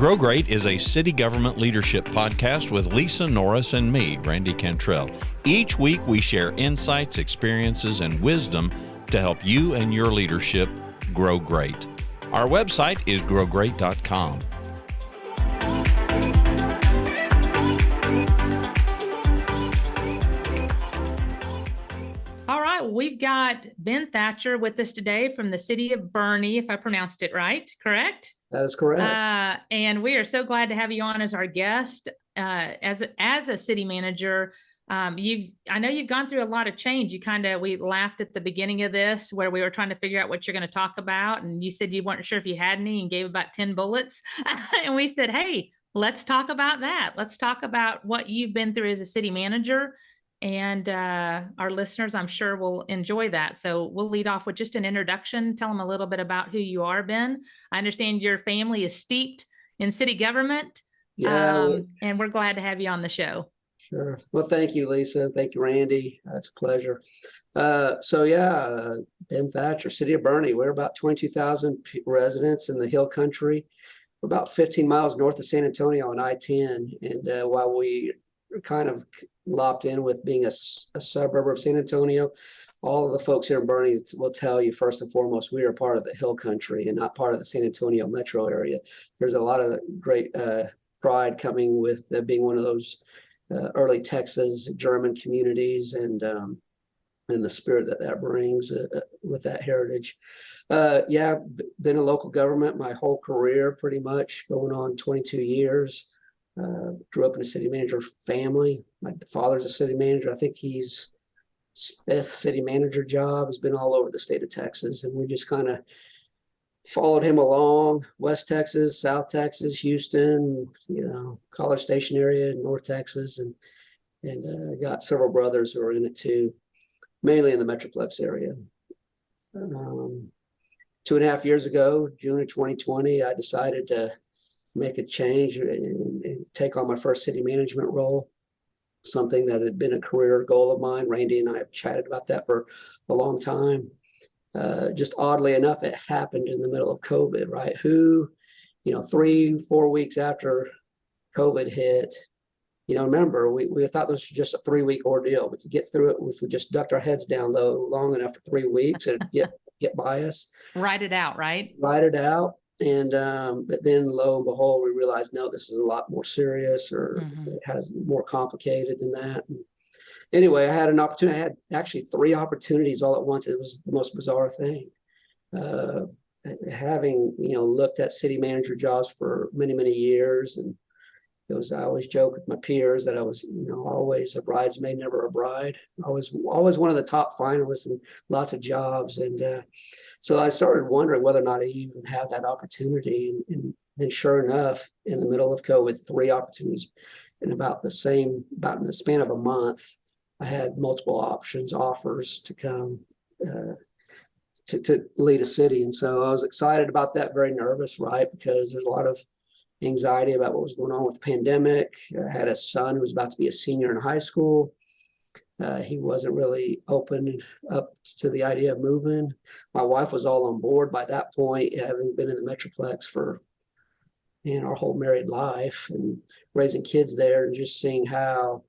Grow Great is a city government leadership podcast with Lisa Norris and me, Randy Cantrell. Each week we share insights, experiences, and wisdom to help you and your leadership grow great. Our website is growgreat.com. All right, we've got Ben Thatcher with us today from the city of Boerne, if I pronounced it right, correct? That is correct. And we are so glad to have you on as our guest. As a city manager, I know you've gone through a lot of change. We laughed at the beginning of this where we were trying to figure out what you're going to talk about, and you said you weren't sure if you had any and gave about 10 bullets. And we said, hey, let's talk about that. Let's talk about what you've been through as a city manager. And our listeners, I'm sure, will enjoy that. So we'll lead off with just an introduction. Tell them a little bit about who you are, Ben. I understand your family is steeped in city government. Yeah, and we're glad to have you on the show. Sure. Well, thank you, Lisa. Thank you, Randy. It's a pleasure. Ben Thatcher, city of Boerne. We're about 22,000 residents in the Hill Country. We're about 15 miles north of San Antonio on I-10. And while we are kind of locked in with being a suburb of San Antonio, all of the folks here in Boerne will tell you, first and foremost, we are part of the Hill Country and not part of the San Antonio metro area. There's a lot of great pride coming with being one of those early Texas German communities and the spirit that brings with that heritage. Been a local government my whole career, pretty much going on 22 years. Grew up in a city manager family. My father's a city manager. I think he's fifth city manager job. Has been all over the state of Texas, and we just kind of followed him along. West Texas, South Texas, Houston, College Station area, North Texas, and got several brothers who are in it too, mainly in the Metroplex area. 2.5 years ago, June of 2020, I decided to make a change and take on my first city management role, something that had been a career goal of mine. Randy and I have chatted about that for a long time. Just oddly enough, it happened in the middle of COVID, right? 3-4 weeks after COVID hit, remember, we thought this was just a 3-week ordeal. We could get through it if we just ducked our heads down low long enough for 3 weeks and get by us. Ride it out, right? Ride it out. And but then lo and behold, we realized, no, this is a lot more serious, or it has more complicated than that. And anyway, I had an opportunity. I had actually 3 opportunities all at once. It was the most bizarre thing. Having looked at city manager jobs for many, many years, and I always joke with my peers that I was always a bridesmaid, never a bride. Always one of the top finalists in lots of jobs. And so I started wondering whether or not I even have that opportunity. And then sure enough, in the middle of COVID, 3 opportunities in about in the span of a month. I had multiple offers to come to lead a city. And so I was excited about that, very nervous, right? Because there's a lot of anxiety about what was going on with the pandemic. I had a son who was about to be a senior in high school. He wasn't really open up to the idea of moving. My wife was all on board by that point, having been in the Metroplex for our whole married life and raising kids there, and just seeing how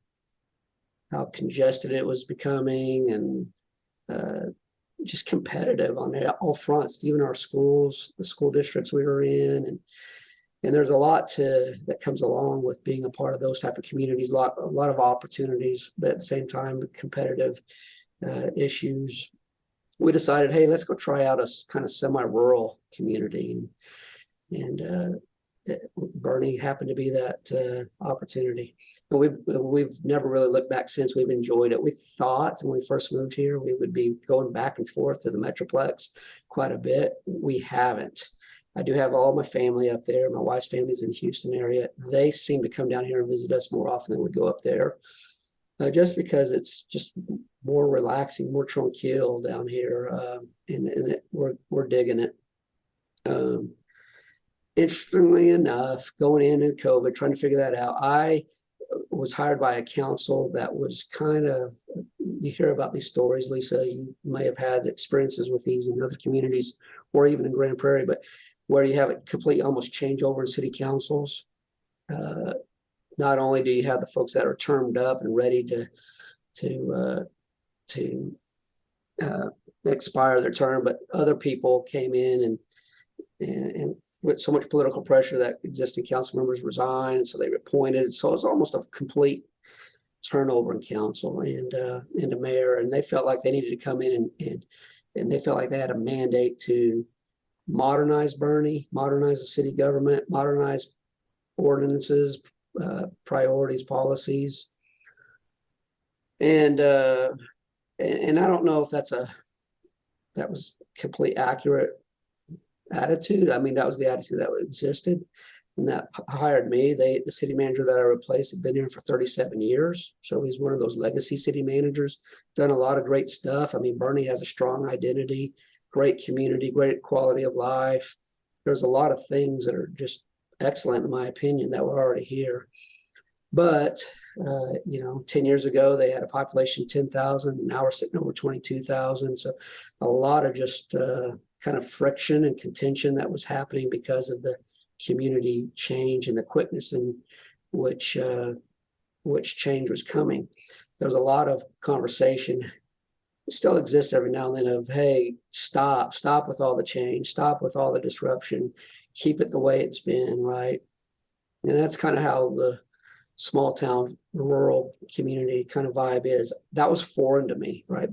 congested it was becoming, and just competitive on all fronts, even our schools, the school districts we were in. And there's a lot that comes along with being a part of those type of communities, a lot of opportunities, but at the same time, competitive issues. We decided, hey, let's go try out a kind of semi-rural community. And Boerne happened to be that opportunity. But we've never really looked back since. We've enjoyed it. We thought when we first moved here, we would be going back and forth to the Metroplex quite a bit. We haven't. I do have all my family up there. My wife's family's in the Houston area. They seem to come down here and visit us more often than we go up there, just because it's just more relaxing, more tranquil down here, and we're digging it. Interestingly enough, going into COVID, trying to figure that out, I was hired by a council that was kind of, you hear about these stories, Lisa, you may have had experiences with these in other communities or even in Grand Prairie, but where you have a complete almost changeover in city councils. Not only do you have the folks that are termed up and ready to expire their term, but other people came in and with so much political pressure that existing council members resigned, so they were appointed. So it was almost a complete turnover in council and the mayor, and they felt like they needed to come in and they felt like they had a mandate to modernize Boerne, modernize the city government, modernize ordinances, priorities, policies. And I don't know if that was complete accurate attitude. I mean, that was the attitude that existed and that hired me. The city manager that I replaced had been here for 37 years. So he's one of those legacy city managers, done a lot of great stuff. I mean, Boerne has a strong identity, great community, great quality of life. There's a lot of things that are just excellent, in my opinion, that were already here. But, 10 years ago, they had a population of 10,000. Now we're sitting over 22,000. So a lot of just kind of friction and contention that was happening because of the community change and the quickness in which change was coming. There was a lot of conversation. It still exists every now and then of, hey, stop with all the change, stop with all the disruption, keep it the way it's been, right? And that's kind of how the small town, rural community kind of vibe is. That was foreign to me, right?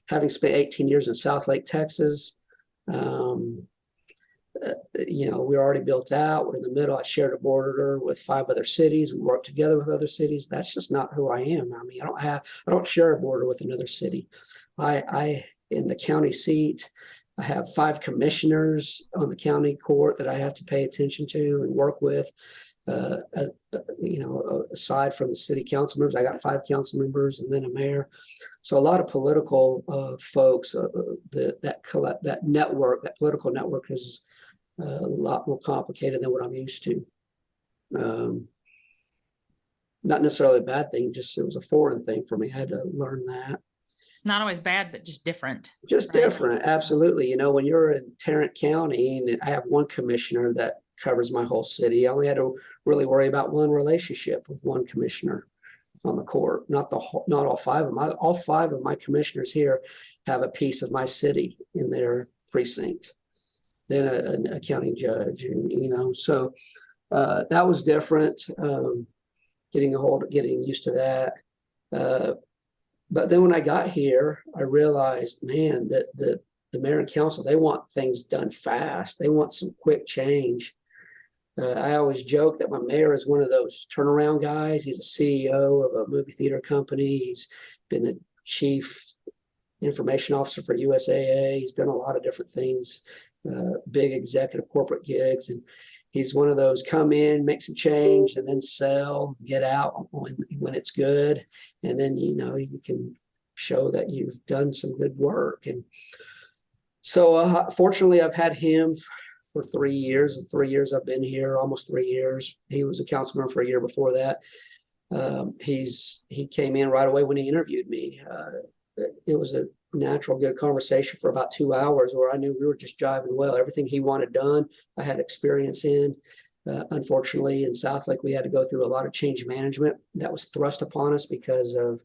Having spent 18 years in Southlake, Texas, we're already built out. We're in the middle. I shared a border with 5 other cities. We work together with other cities. That's just not who I am. I mean, I don't share a border with another city. I in the county seat, I have 5 commissioners on the county court that I have to pay attention to and work with. Aside from the city council members, I got 5 council members and then a mayor. So a lot of political folks, that network, that political network is a lot more complicated than what I'm used to. Not necessarily a bad thing, just it was a foreign thing for me. I had to learn that. Not always bad, but just different. Just right? Different, absolutely. When you're in Tarrant County, and I have one commissioner that covers my whole city, I only had to really worry about one relationship with one commissioner on the court, not all 5 of them. All 5 of my commissioners here have a piece of my city in their precinct. Then a county judge, and so that was different. Getting used to that. But then when I got here, I realized, man, that the mayor and council, they want things done fast. They want some quick change. I always joke that my mayor is one of those turnaround guys. He's a CEO of a movie theater company. He's been the chief information officer for USAA. He's done a lot of different things, big executive corporate gigs. And he's one of those come in, make some change, and then sell, get out when it's good. And then, you can show that you've done some good work. And so fortunately, I've had him for 3 years. The 3 years I've been here, almost 3 years. He was a council member for a year before that. He came in right away when he interviewed me. It was a natural, good conversation for about 2 hours where I knew we were just jiving well. Everything he wanted done, I had experience in. Unfortunately, in Southlake, we had to go through a lot of change management that was thrust upon us because of,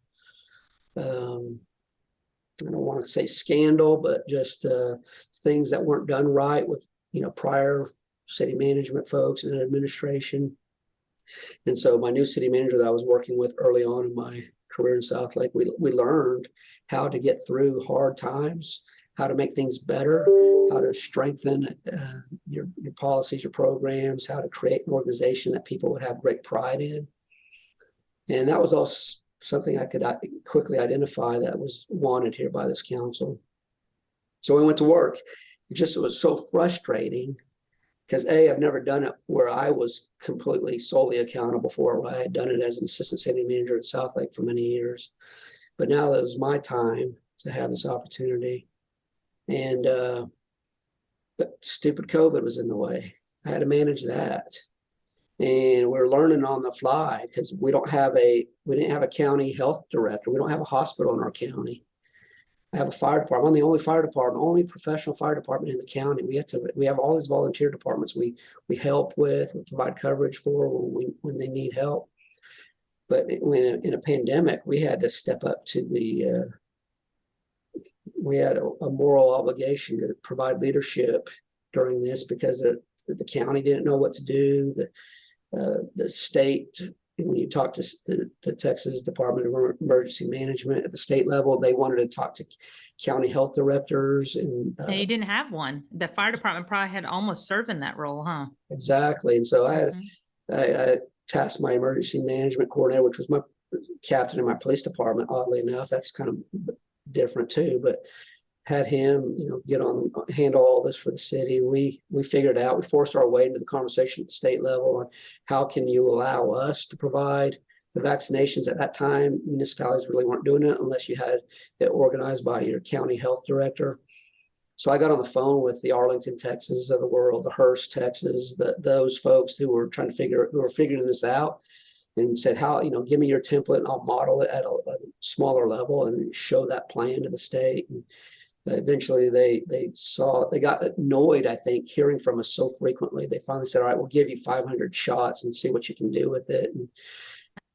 I don't want to say scandal, but just things that weren't done right with, prior city management folks and administration. And so my new city manager that I was working with early on in my career in Southlake, we learned how to get through hard times, how to make things better, how to strengthen your policies, your programs, how to create an organization that people would have great pride in. And that was all something I could quickly identify that was wanted here by this council. So we went to work. It was so frustrating because I've never done it where I was completely solely accountable for it. I had done it as an assistant city manager at Southlake for many years, but now it was my time to have this opportunity. And but stupid COVID was in the way. I had to manage that, and we're learning on the fly because we didn't have a county health director. We don't have a hospital in our county. I have a fire department. I'm the only fire department, only professional fire department in the county. We have all these volunteer departments we help with, we provide coverage for when they need help. But when in a pandemic, we had to step up to we had a moral obligation to provide leadership during this, because the county didn't know what to do. The state, when you talk to the Texas Department of Emergency Management at the state level, they wanted to talk to county health directors. And you didn't have one. The fire department probably had almost served in that role, huh? Exactly. And so I tasked my emergency management coordinator, which was my captain in my police department, oddly enough. That's kind of different too, but had him, handle all this for the city. We figured out, we forced our way into the conversation at the state level on how can you allow us to provide the vaccinations. At that time, municipalities really weren't doing it unless you had it organized by your county health director. So I got on the phone with the Arlington, Texas of the world, the Hearst, Texas, those folks who were figuring this out, and said, give me your template and I'll model it at a smaller level and show that plan to the state. And eventually they got annoyed, I think, hearing from us so frequently. They finally said, all right, we'll give you 500 shots and see what you can do with it.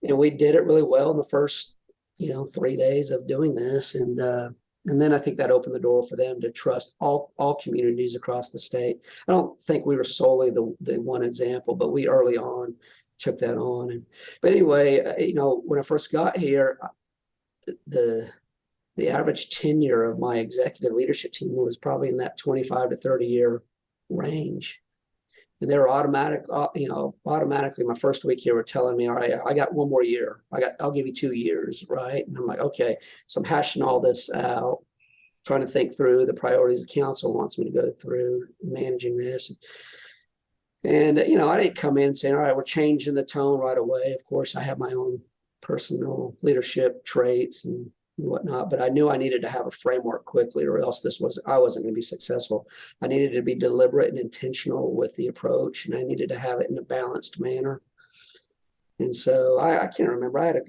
And we did it really well in the first, 3 days of doing this. And then I think that opened the door for them to trust all communities across the state. I don't think we were solely the one example, but we early on took that on. But anyway, when I first got here, the average tenure of my executive leadership team was probably in that 25 to 30 year range. And they were automatically my first week here were telling me, all right, I got one more year. I'll give you 2 years, right? And I'm like, okay. So I'm hashing all this out, trying to think through the priorities the council wants me to go through, managing this. And, I didn't come in saying, all right, we're changing the tone right away. Of course, I have my own personal leadership traits and whatnot, but I knew I needed to have a framework quickly, or else I wasn't going to be successful. I needed to be deliberate and intentional with the approach, and I needed to have it in a balanced manner. And so I can't remember.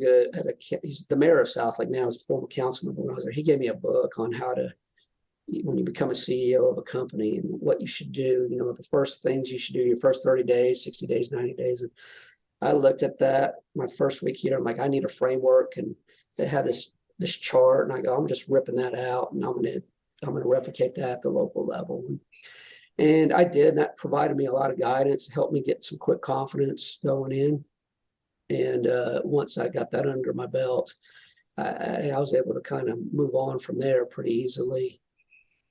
He's the mayor of South Lake now, he's a former councilman when I was there. He gave me a book on how to, when you become a CEO of a company and what you should do, the first things you should do your first 30 days, 60 days, 90 days. And I looked at that my first week here. I'm like, I need a framework. And they had this chart, and I go, I'm just ripping that out, and I'm going to replicate that at the local level. And I did, and that provided me a lot of guidance, helped me get some quick confidence going in. And once I got that under my belt, I was able to kind of move on from there pretty easily.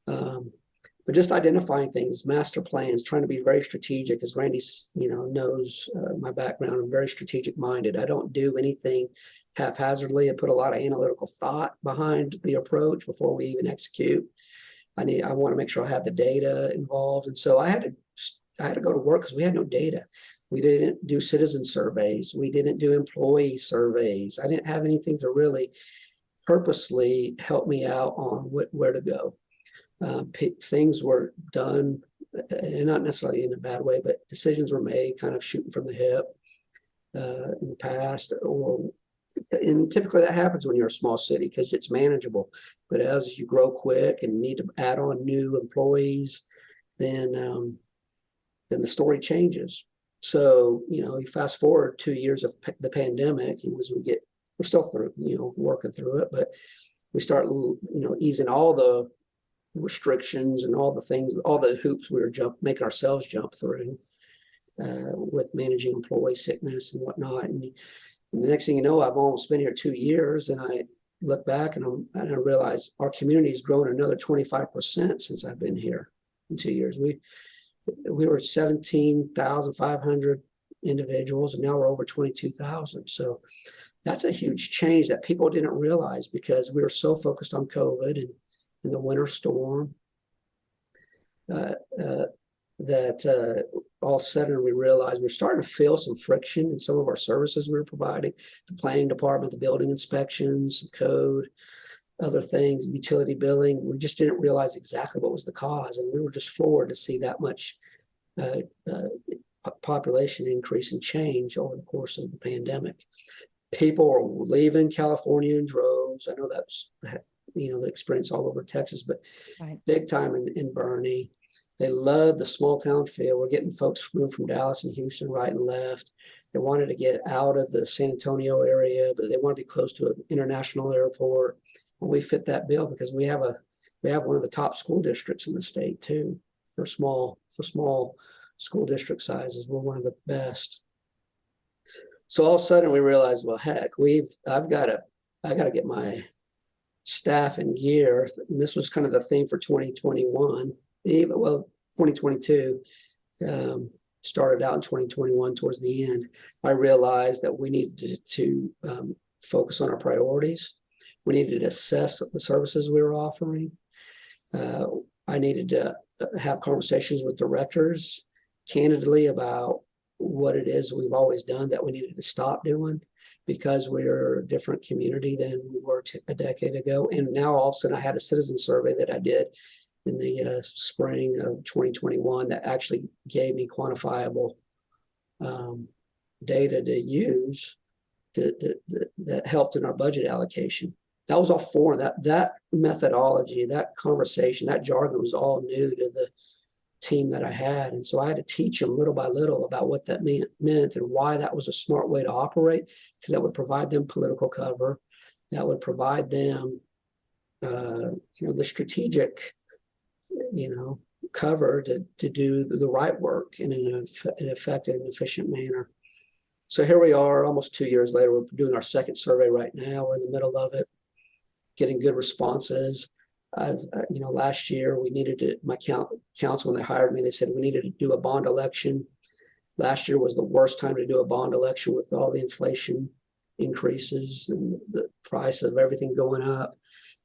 But just identifying things, master plans, trying to be very strategic, as Randy, knows my background. I'm very strategic minded. I don't do anything haphazardly. I put a lot of analytical thought behind the approach before we even execute. I want to make sure I have the data involved. And so I had to go to work because we had no data. We didn't do citizen surveys. We didn't do employee surveys. I didn't have anything to really purposely help me out on where to go. Things were done, and not necessarily in a bad way, but decisions were made kind of shooting from the hip in the past. And typically that happens when you're a small city because it's manageable. But as you grow quick and need to add on new employees, then the story changes. So, you fast forward 2 years of the pandemic, and as we're still through, working through it, but we start, easing all the restrictions and all the things, all the hoops we were making ourselves jump through with managing employee sickness and whatnot. And the next thing you know, I've almost been here 2 years, and I look back and I realize our community has grown another 25% since I've been here in 2 years. We were 17,500 individuals, and now we're over 22,000. So that's a huge change that people didn't realize because we were so focused on COVID and the winter storm that all of a sudden we realized we're starting to feel some friction in some of our services we were providing, the planning department, the building inspections, code, other things, utility billing. We just didn't realize exactly what was the cause. And we were just floored to see that much population increase and change over the course of the pandemic. People are leaving California in droves. I know that's the experience all over Texas, but Right. big time in Boerne. They love the small town feel. We're getting folks moved from Dallas and Houston right and left. They wanted to get out of the San Antonio area, but they want to be close to an international airport. And we fit that bill because we have one of the top school districts in the state too. For small school district sizes, we're one of the best. So all of a sudden we realized, well, heck, I got to get my staff in gear. And this was kind of the theme for 2021. 2022 started out in 2021 towards the end. I realized that we needed to focus on our priorities. We needed to assess the services we were offering. I needed to have conversations with directors candidly about what it is we've always done that we needed to stop doing because we're a different community than we were a decade ago. And now all of a sudden I had a citizen survey that I did in the spring of 2021 that actually gave me quantifiable data to use that helped in our budget allocation. That was all foreign. That methodology, that conversation, that jargon was all new to the team that I had. And so I had to teach them little by little about what that meant and why that was a smart way to operate, because that would provide them political cover. That would provide them, the strategic, cover to do the right work in an effective and efficient manner. So here we are almost 2 years later. We're doing our second survey right now. We're in the middle of it, getting good responses. Last year we needed to, my council, when they hired me, they said we needed to do a bond election. Last year was the worst time to do a bond election with all the inflation increases and the price of everything going up.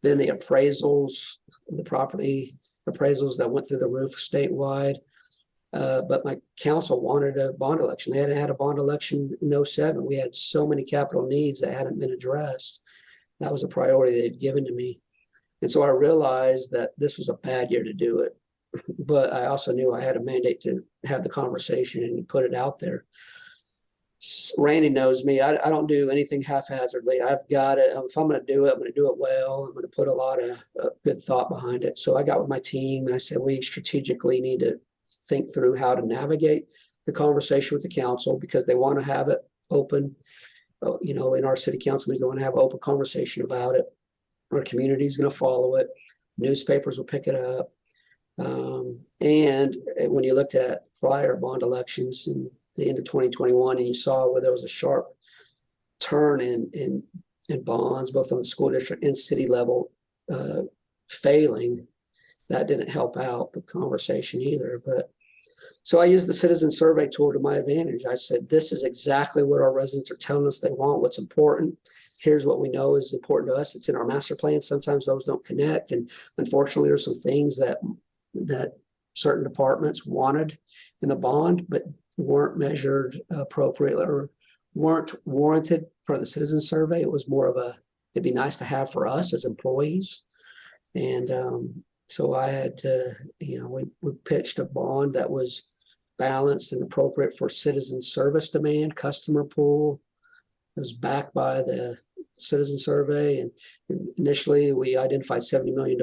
Then the appraisals, the property appraisals that went through the roof statewide. But my council wanted a bond election. They hadn't had a bond election in 2007. We had so many capital needs that hadn't been addressed. That was a priority they'd given to me. And so I realized that this was a bad year to do it. But I also knew I had a mandate to have the conversation and put it out there. Randy knows me. I don't do anything haphazardly. I've got it. If I'm going to do it, I'm going to do it well. I'm going to put a lot of good thought behind it. So I got with my team and I said, we strategically need to think through how to navigate the conversation with the council, because they want to have it open. In our city council meetings, they want to have an open conversation about it. Our community is going to follow it. Newspapers will pick it up. And when you looked at prior bond elections in the end of 2021, and you saw where there was a sharp turn in bonds, both on the school district and city level, failing, that didn't help out the conversation either. But so I used the citizen survey tool to my advantage. I said, this is exactly what our residents are telling us they want, what's important. Here's what we know is important to us. It's in our master plan. Sometimes those don't connect. And unfortunately, there's some things that certain departments wanted in the bond, but weren't measured appropriately or weren't warranted for the citizen survey. It was more of it'd be nice to have for us as employees. And so I had to, we pitched a bond that was balanced and appropriate for citizen service demand, customer pool. It was backed by the citizen survey. And initially we identified $70 million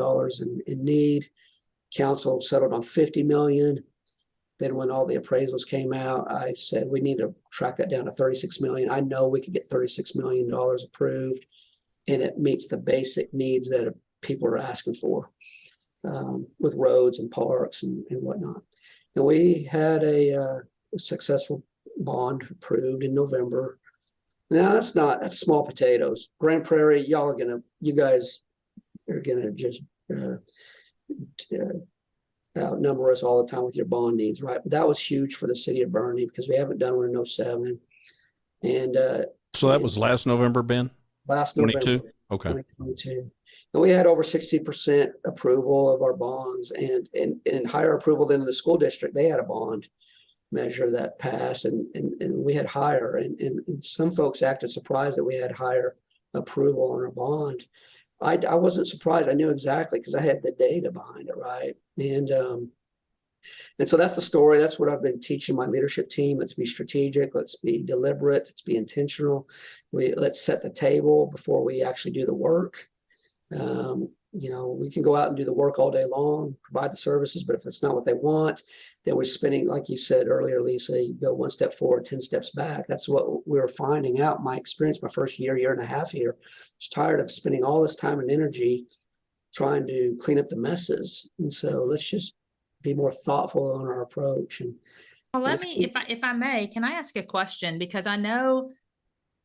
in need. Council settled on $50 million. Then when all the appraisals came out, I said, we need to track that down to $36 million. I know we could get $36 million approved, and it meets the basic needs that people are asking for with roads and parks and whatnot. And we had a successful bond approved in November. Now that's small potatoes. Grand Prairie, you guys are gonna just outnumber us all the time with your bond needs, right? But that was huge for the city of Boerne because we haven't done one in 2007. And so that was last November, Ben? Last 22? November. Okay. 2022. And we had over 60% approval of our bonds and higher approval than the school district. They had a bond measure that passed and we had higher. And some folks acted surprised that we had higher approval on our bond. I wasn't surprised. I knew exactly because I had the data behind it, right? And so that's the story. That's what I've been teaching my leadership team. Let's be strategic. Let's be deliberate. Let's be intentional. Let's set the table before we actually do the work. You know, we can go out and do the work all day long, provide the services, but if it's not what they want, then we're spending, like you said earlier, Lisa, you go 1 step forward, 10 steps back. That's what we were finding out. My experience, my first year and a half here, I was tired of spending all this time and energy trying to clean up the messes. And so let's just be more thoughtful on our approach. And well, let me, if I may, can I ask a question? Because I know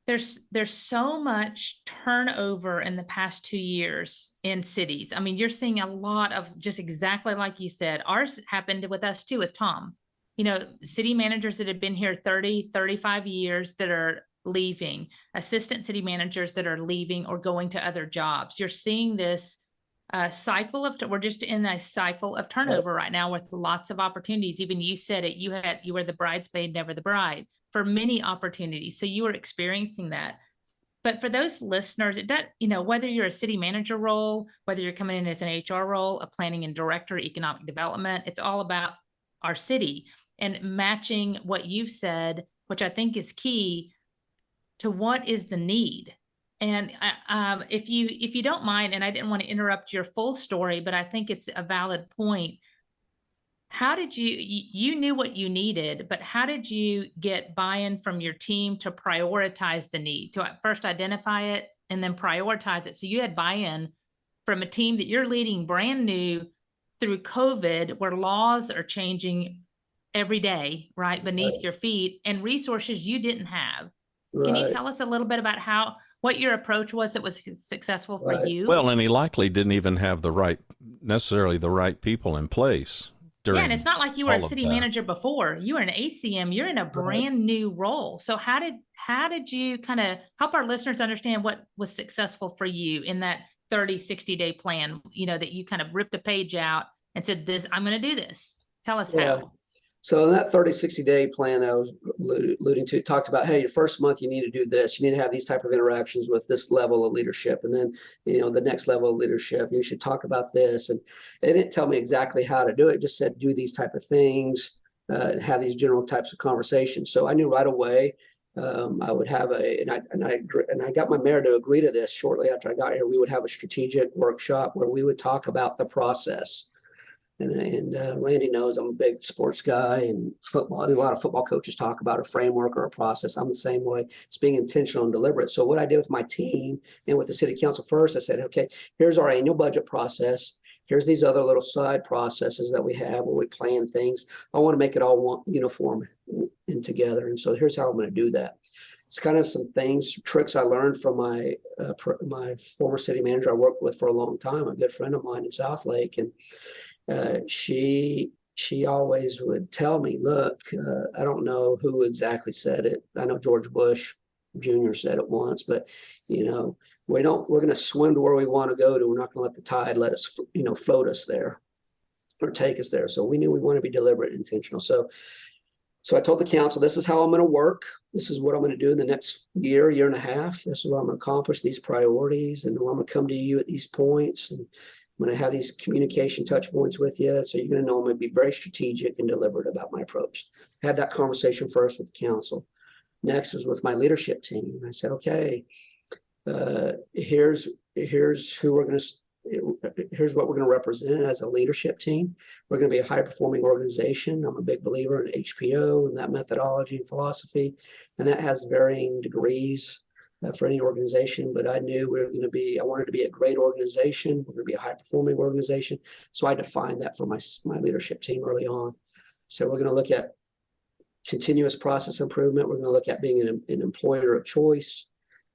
there's so much turnover in the past 2 years in cities. I mean, you're seeing a lot of just exactly like you said. Ours happened with us too, with Tom. You know, city managers that have been here 30, 35 years that are leaving, assistant city managers that are leaving or going to other jobs. You're seeing this cycle of, we're just in a cycle of turnover right now with lots of opportunities. Even you said it, you were the bridesmaid, never the bride, for many opportunities. So you were experiencing that. But for those listeners, it does, you know, whether you're a city manager role, whether you're coming in as an HR role, a planning and director, economic development, it's all about our city and matching what you've said, which I think is key, to what is the need. And if you don't mind, and I didn't want to interrupt your full story, but I think it's a valid point. How did you knew what you needed, but how did you get buy-in from your team to prioritize the need, to first identify it and then prioritize it? So you had buy-in from a team that you're leading brand new through COVID, where laws are changing every day, right, beneath your feet, and resources you didn't have. Can you tell us a little bit about what your approach was that was successful for you? Well, and he likely didn't even have necessarily the right people in place. Yeah, and it's not like you were a city manager before. You were an ACM. You're in a brand new role. So how did you kind of help our listeners understand what was successful for you in that 30, 60-day plan, you know, that you kind of ripped a page out and said, I'm going to do this. Tell us how. So in that 30, 60-day plan that I was alluding to, it talked about, hey, your first month, you need to do this. You need to have these type of interactions with this level of leadership. And then, you know, the next level of leadership, you should talk about this. And it didn't tell me exactly how to do it. It just said, do these type of things and have these general types of conversations. So I knew right away I would have and I got my mayor to agree to this shortly after I got here. We would have a strategic workshop where we would talk about the process. And Randy knows I'm a big sports guy, and football. A lot of football coaches talk about a framework or a process. I'm the same way. It's being intentional and deliberate. So what I did with my team and with the city council first, I said, okay, here's our annual budget process. Here's these other little side processes that we have where we plan things. I want to make it all one uniform and together. And so here's how I'm going to do that. It's kind of some tricks I learned from my former city manager I worked with for a long time, a good friend of mine in Southlake. And she always would tell me, look, I don't know who exactly said it. I know George Bush Jr. said it once, but you know, we're going to swim to where we want to go to. We're not going to let the tide let us, you know, float us there or take us there. So we knew we want to be deliberate and intentional. So I told the council, this is how I'm going to work. This is what I'm going to do in the next year and a half. This is what I'm going to accomplish, these priorities, and I'm going to come to you at these points. And I'm going to have these communication touch points with you. So you're going to know I'm going to be very strategic and deliberate about my approach. I had that conversation first with the council. Next was with my leadership team. I said, okay, here's what we're going to represent as a leadership team. We're going to be a high performing organization. I'm a big believer in HPO and that methodology and philosophy, and that has varying degrees for any organization, but I knew I wanted to be a great organization. We're going to be a high performing organization. So I defined that for my leadership team early on. So we're going to look at continuous process improvement. We're going to look at being an employer of choice.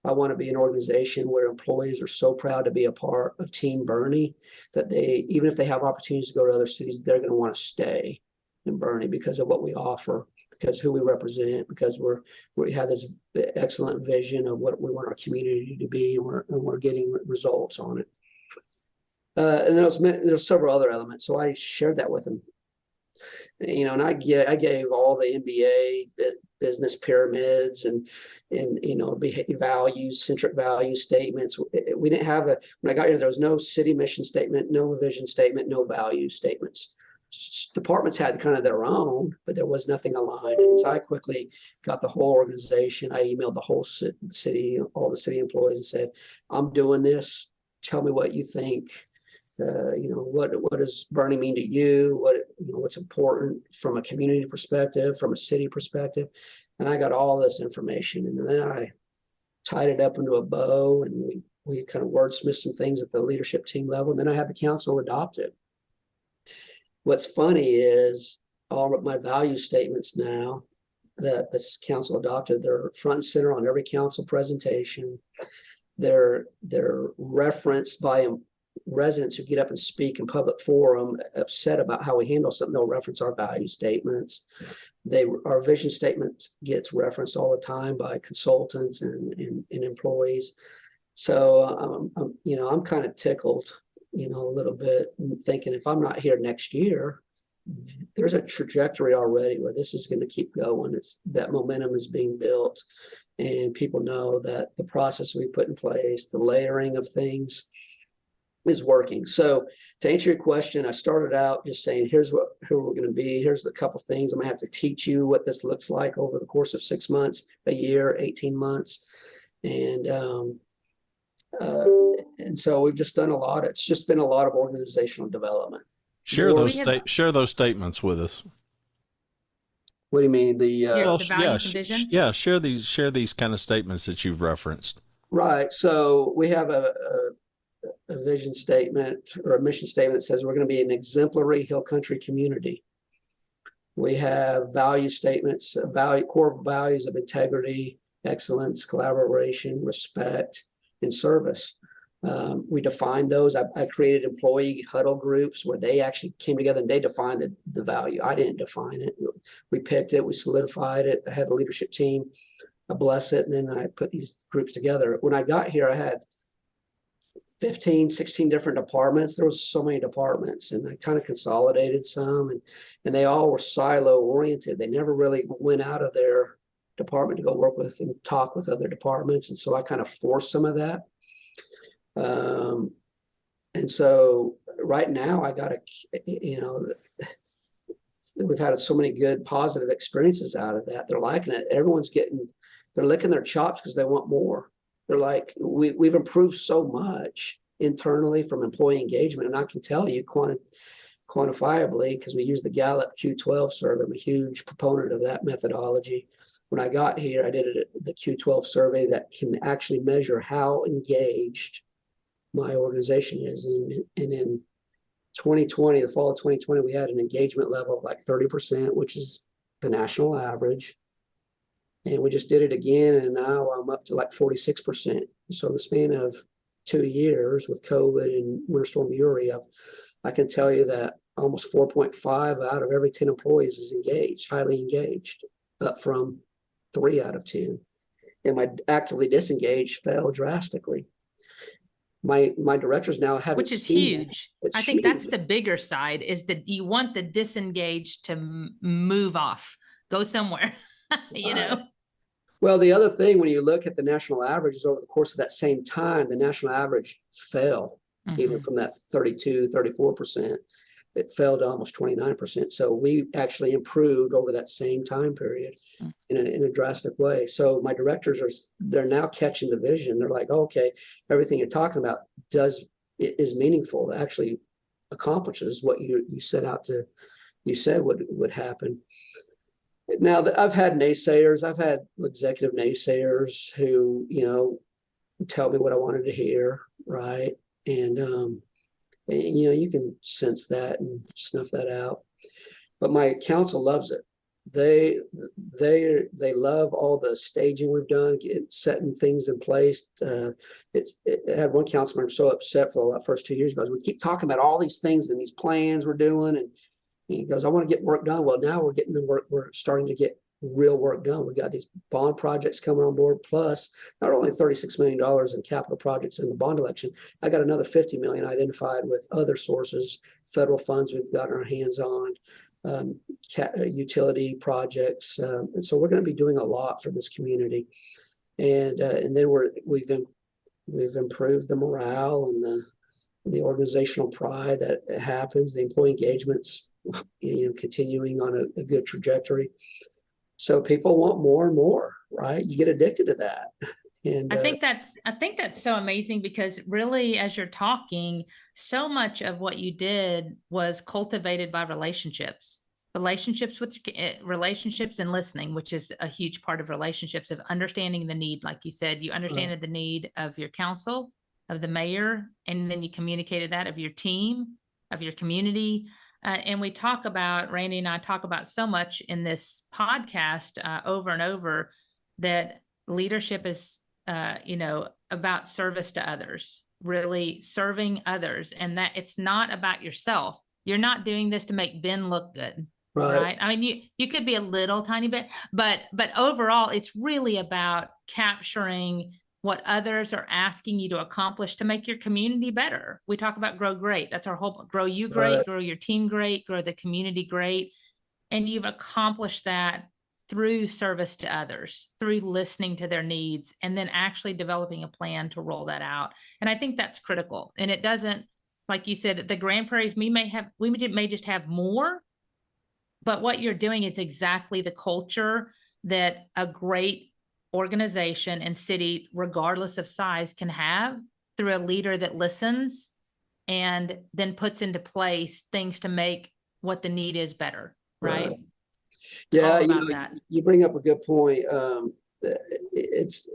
I want to be an organization where employees are so proud to be a part of Team Boerne that even if they have opportunities to go to other cities, they're going to want to stay in Boerne because of what we offer, because who we represent, because we have this excellent vision of what we want our community to be, and we're getting results on it. And then there's several other elements. So I shared that with them, you know, and I gave all the MBA business pyramids and you know, centric value statements. We didn't have when I got here, there was no city mission statement, no vision statement, no value statements. Departments had kind of their own, but there was nothing aligned. And so I quickly got the whole organization. I emailed the whole city, all the city employees, and said, I'm doing this. tell me what you think. What does Boerne mean to you? What's important from a community perspective, from a city perspective? And I got all this information, and then I tied it up into a bow, and we kind of wordsmithed some things at the leadership team level, and then I had the council adopt it. What's funny is all of my value statements now that this council adopted, they're front and center on every council presentation. They're referenced by residents who get up and speak in public forum upset about how we handle something. They'll reference our value statements. Our vision statement gets referenced all the time by consultants and employees. So I'm kind of tickled, a little bit, thinking if I'm not here next year, there's a trajectory already where this is going to keep going. That momentum is being built, and people know that the process we put in place, the layering of things, is working. So to answer your question, I started out just saying, who we're going to be. Here's a couple things. I'm going to have to teach you what this looks like over the course of 6 months, a year, 18 months. And so we've just done a lot. It's just been a lot of organizational development. Share those statements with us. What do you mean? The values and vision? Yeah, share these kind of statements that you've referenced. Right. So we have a vision statement or a mission statement that says we're going to be an exemplary hill country community. We have value statements, core values of integrity, excellence, collaboration, respect, and service. We defined those. I created employee huddle groups where they actually came together and they defined the value. I didn't define it. We picked it, we solidified it. I had the leadership team bless it, and then I put these groups together. When I got here, I had 15, 16 different departments. There was so many departments, and I kind of consolidated some, and they all were silo oriented. They never really went out of their department to go work with and talk with other departments. And so I kind of forced some of that. And so right now I got we've had so many good positive experiences out of that. They're liking it. They're licking their chops because they want more. They're like, we've improved so much internally from employee engagement. And I can tell you quantifiably, because we use the Gallup Q12 survey. I'm a huge proponent of that methodology. When I got here, I did the Q12 survey that can actually measure how engaged my organization is. And in 2020, the fall of 2020, we had an engagement level of like 30%, which is the national average. And we just did it again, and now I'm up to like 46%. So in the span of 2 years with COVID and Winter Storm Uri, I can tell you that almost 4.5 out of every 10 employees is engaged, highly engaged, up from 3 out of 10. And my actively disengaged fell drastically. My directors now have, which is huge. I think that's the bigger side, is that you want the disengaged to move off, go somewhere. Well, the other thing, when you look at the national averages over the course of that same time, the national average fell, even from that 32, 34%, it fell to almost 29%. So we actually improved over that same time period in a drastic way. So my directors they're now catching the vision. They're like, oh, okay, everything you're talking about is meaningful. It actually accomplishes what you said would happen. Now, I've had naysayers. I've had executive naysayers who, tell me what I wanted to hear, right? And you can sense that and snuff that out. But my council loves it. They love all the staging we've done, setting things in place. It had one council member so upset for the first 2 years ago. We keep talking about all these things and these plans we're doing, and he goes, I want to get work done. Well, now we're getting the work. We're starting to get real work done. We got these bond projects coming on board, plus not only $36 million in capital projects in the bond election, I got another $50 million identified with other sources, federal funds we've gotten our hands on, utility projects. And so we're going to be doing a lot for this community. And then we've improved the morale and the organizational pride that happens, the employee engagements, continuing on a good trajectory. So people want more and more, right? You get addicted to that. And I think that's so amazing, because really, as you're talking, so much of what you did was cultivated by relationships and listening, which is a huge part of relationships, of understanding the need. Like you said, you understood the need of your council, of the mayor, and then you communicated that of your team, of your community. And Randy and I talk about so much in this podcast over and over, that leadership is about service to others, really serving others, and that it's not about yourself. You're not doing this to make Ben look good, right? I mean, you could be a little tiny bit, but overall, it's really about capturing what others are asking you to accomplish to make your community better. We talk about grow great. That's our whole grow you great, grow your team great, grow the community great. And you've accomplished that through service to others, through listening to their needs, and then actually developing a plan to roll that out. And I think that's critical. And it doesn't, like you said, the Grand Prairies, we may just have more, but what you're doing is exactly the culture that a great organization and city, regardless of size, can have, through a leader that listens and then puts into place things to make what the need is better. Right. Yeah. You bring up a good point. It's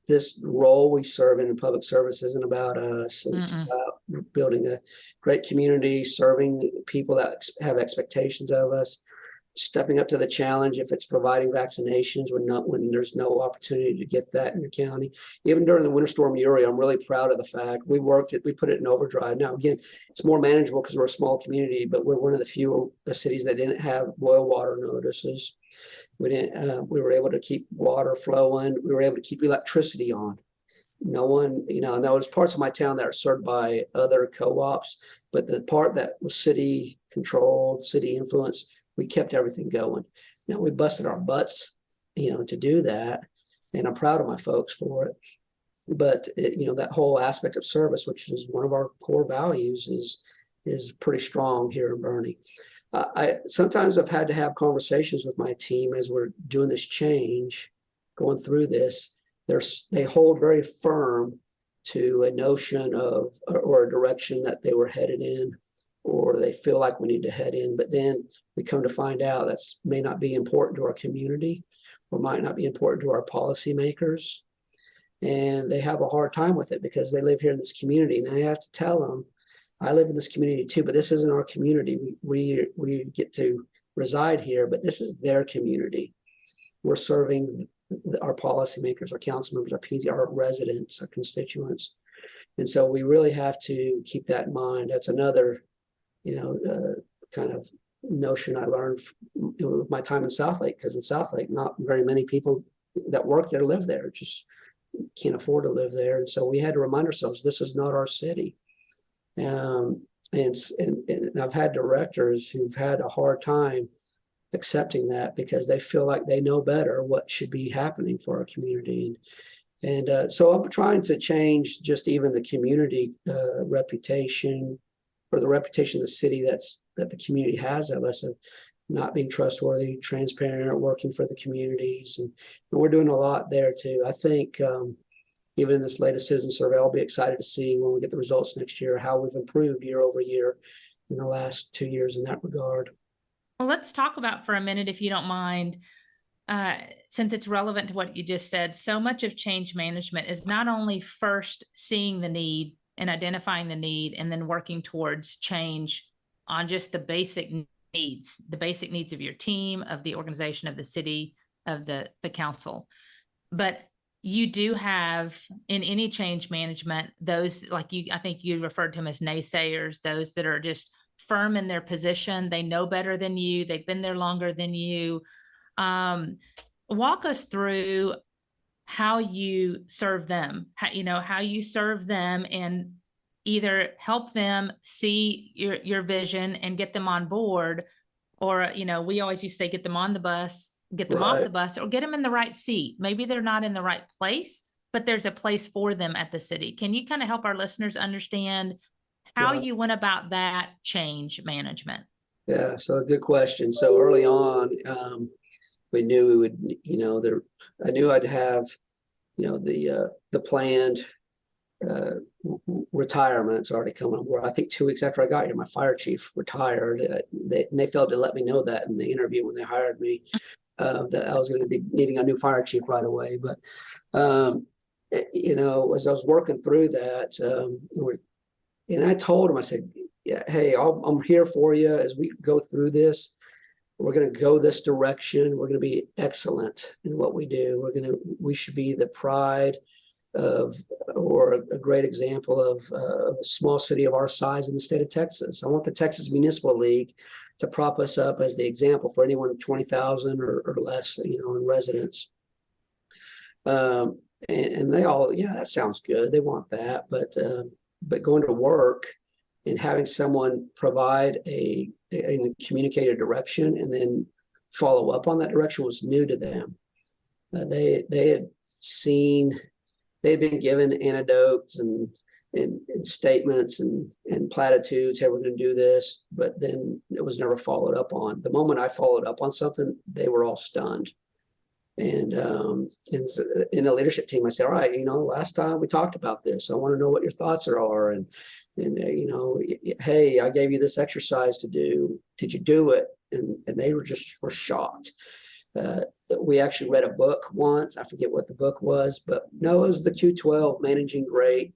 this role we serve in public service isn't about us. It's about building a great community, serving people that have expectations of us, stepping up to the challenge. If it's providing vaccinations when there's no opportunity to get that in your county. Even during the winter storm Uri, I'm really proud of the fact we put it in overdrive. Now, again, it's more manageable because we're a small community, but we're one of the few cities that didn't have boil water notices. We were able to keep water flowing. We were able to keep electricity on. No one, and there was parts of my town that are served by other co-ops, but the part that was city controlled, city influence, we kept everything going. Now, we busted our butts, to do that, and I'm proud of my folks for it. But that whole aspect of service, which is one of our core values, is pretty strong here in Boerne. I sometimes I've had to have conversations with my team as we're doing this change, going through this. They hold very firm to a notion of or a direction that they were headed in, or they feel like we need to head in. But then we come to find out that may not be important to our community, or might not be important to our policymakers. And they have a hard time with it because they live here in this community. And I have to tell them, I live in this community too, but this isn't our community. We get to reside here, but this is their community. We're serving our policymakers, our council members, our residents, our constituents. And so we really have to keep that in mind. That's another, kind of notion I learned with my time in Southlake, because in Southlake, not very many people that work there live there, just can't afford to live there. And so we had to remind ourselves, this is not our city. And I've had directors who've had a hard time accepting that because they feel like they know better what should be happening for our community. And so I'm trying to change just even the community reputation, or the reputation of the city that the community has of us, of not being trustworthy, transparent, working for the communities. And we're doing a lot there too. I think even in this latest citizen survey, I'll be excited to see when we get the results next year, how we've improved year over year in the last 2 years in that regard. Well, let's talk about for a minute, if you don't mind, since it's relevant to what you just said. So much of change management is not only first seeing the need and identifying the need, and then working towards change on just the basic needs of your team, of the organization, of the city, of the council. But you do have, in any change management, those, like I think you referred to them as naysayers, those that are just firm in their position. They know better than you. They've been there longer than you. Walk us through how you serve them, how you serve them, and either help them see your vision and get them on board, or, we always used to say, get them on the bus, get them off the bus, or get them in the right seat. Maybe they're not in the right place, but there's a place for them at the city. Can you kind of help our listeners understand how you went about that change management? Yeah, so good question. So early on, we knew we would, I knew I'd have the planned retirement's already coming. Where I think 2 weeks after I got here, my fire chief retired. They failed to let me know that in the interview when they hired me, that I was going to be needing a new fire chief right away. But as I was working through that, and I told him, I said, yeah, hey, I'm here for you as we go through this. We're going to go this direction. We're going to be excellent in what we do. We should be the pride of, or a great example of a small city of our size in the state of Texas. I want the Texas Municipal League to prop us up as the example for anyone 20,000 or less, in residents. And they all, yeah, that sounds good. They want that, but going to work and having someone provide a communicated direction and then follow up on that direction was new to them. They had been given anecdotes and statements and platitudes, hey, we're going to do this, but then it was never followed up on. The moment I followed up on something, they were all stunned. And in the leadership team, I said, all right, last time we talked about this, I want to know what your thoughts are. And hey, I gave you this exercise to do. Did you do it? And they were shocked. We actually read a book once. I forget what the book was, but no, it was the Q12, Managing Great.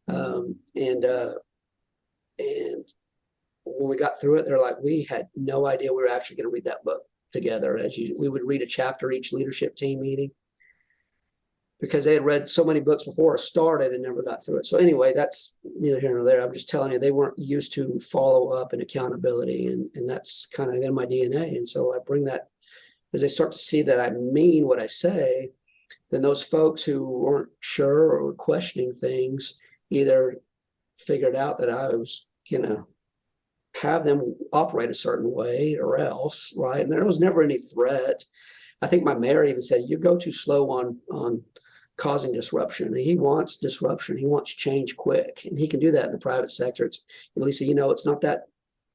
And when we got through it, they're like, we had no idea we were actually going to read that book together. We would read a chapter each leadership team meeting, because they had read so many books before it started and never got through it. So anyway, that's neither here nor there. I'm just telling you, they weren't used to follow up and accountability, and that's kind of in my DNA. And so I bring that, as they start to see that I mean what I say, then those folks who weren't sure or were questioning things either figured out that I was going to have them operate a certain way or else, right? And there was never any threat. I think my mayor even said, you go too slow on causing disruption. He wants disruption. He wants change quick. And he can do that in the private sector. It's, Lisa, it's not that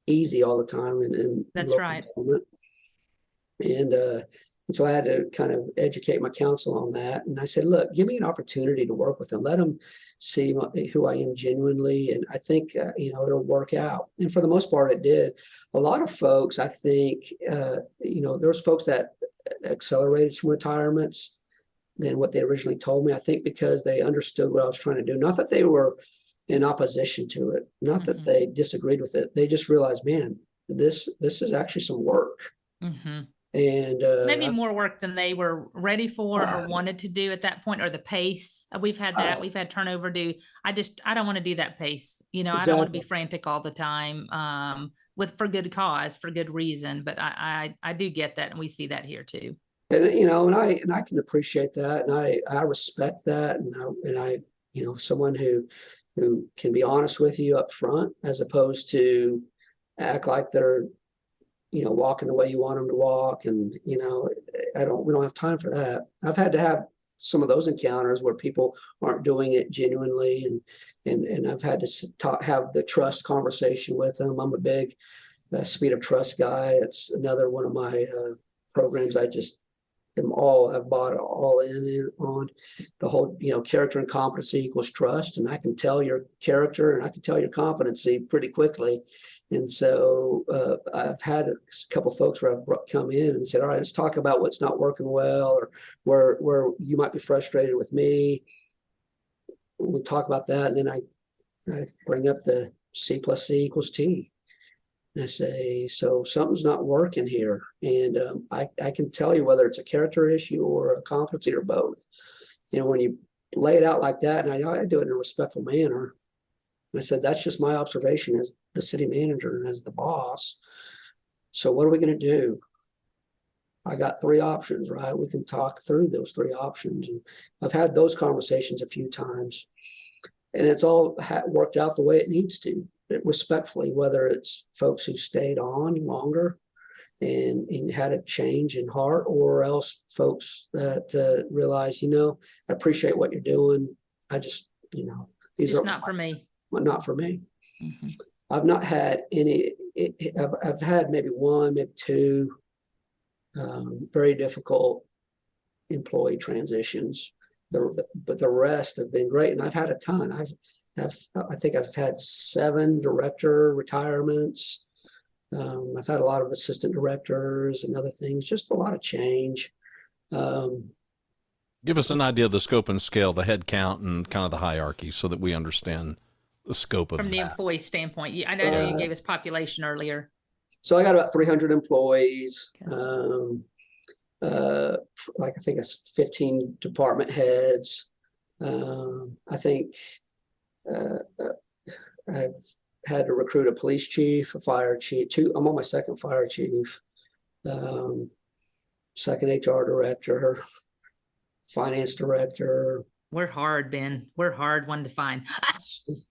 easy all the time. And that's right. And so I had to kind of educate my council on that. And I said, look, give me an opportunity to work with them. Let them see who I am genuinely. And I think, it'll work out. And for the most part, it did. A lot of folks, I think, there's folks that accelerated some retirements than what they originally told me. I think because they understood what I was trying to do. Not that they were in opposition to it. Not that they disagreed with it. They just realized, man, this is actually some work. Mm-hmm. And maybe more work than they were ready for or wanted to do at that point, or the pace. We've had that. We've had turnover. I don't want to do that pace. Exactly. I don't want to be frantic all the time, for good cause, for good reason. But I do get that, and we see that here too. And and I can appreciate that, and I respect that, and I someone who can be honest with you up front, as opposed to act like they're walking the way you want them to walk. And, we don't have time for that. I've had to have some of those encounters where people aren't doing it genuinely. And I've had to have the trust conversation with them. I'm a big speed of trust guy. It's another one of my programs. I've bought all in on the whole, character and competency equals trust. And I can tell your character and I can tell your competency pretty quickly. And so I've had a couple of folks where I've come in and said, all right, let's talk about what's not working well, or where you might be frustrated with me. We talk about that. And then I bring up the C plus C equals T. And I say, so something's not working here. And I can tell you whether it's a character issue or a competency or both. When you lay it out like that, and I do it in a respectful manner. And I said, that's just my observation as the city manager and as the boss. So what are we going to do? I got 3 options, right? We can talk through those 3 options. And I've had those conversations a few times, and it's all worked out the way it needs to, respectfully, whether it's folks who stayed on longer and had a change in heart, or else folks that realize, I appreciate what you're doing. I just, these are not for me. Not for me. Mm-hmm. I've not had any. I've had maybe 1, maybe 2 very difficult employee transitions, but the rest have been great. And I've had a ton. I think I've had 7 director retirements. I've had a lot of assistant directors and other things, just a lot of change. Give us an idea of the scope and scale, the head count, and kind of the hierarchy so that we understand the scope of From the that. employee standpoint, I know you gave us population earlier. So I got about 300 employees. Okay. Like I think it's 15 department heads. I think I've had to recruit a police chief, a fire chief, 2. I'm on my 2nd fire chief, 2nd HR director, finance director. We're hard, Ben. We're hard one to find.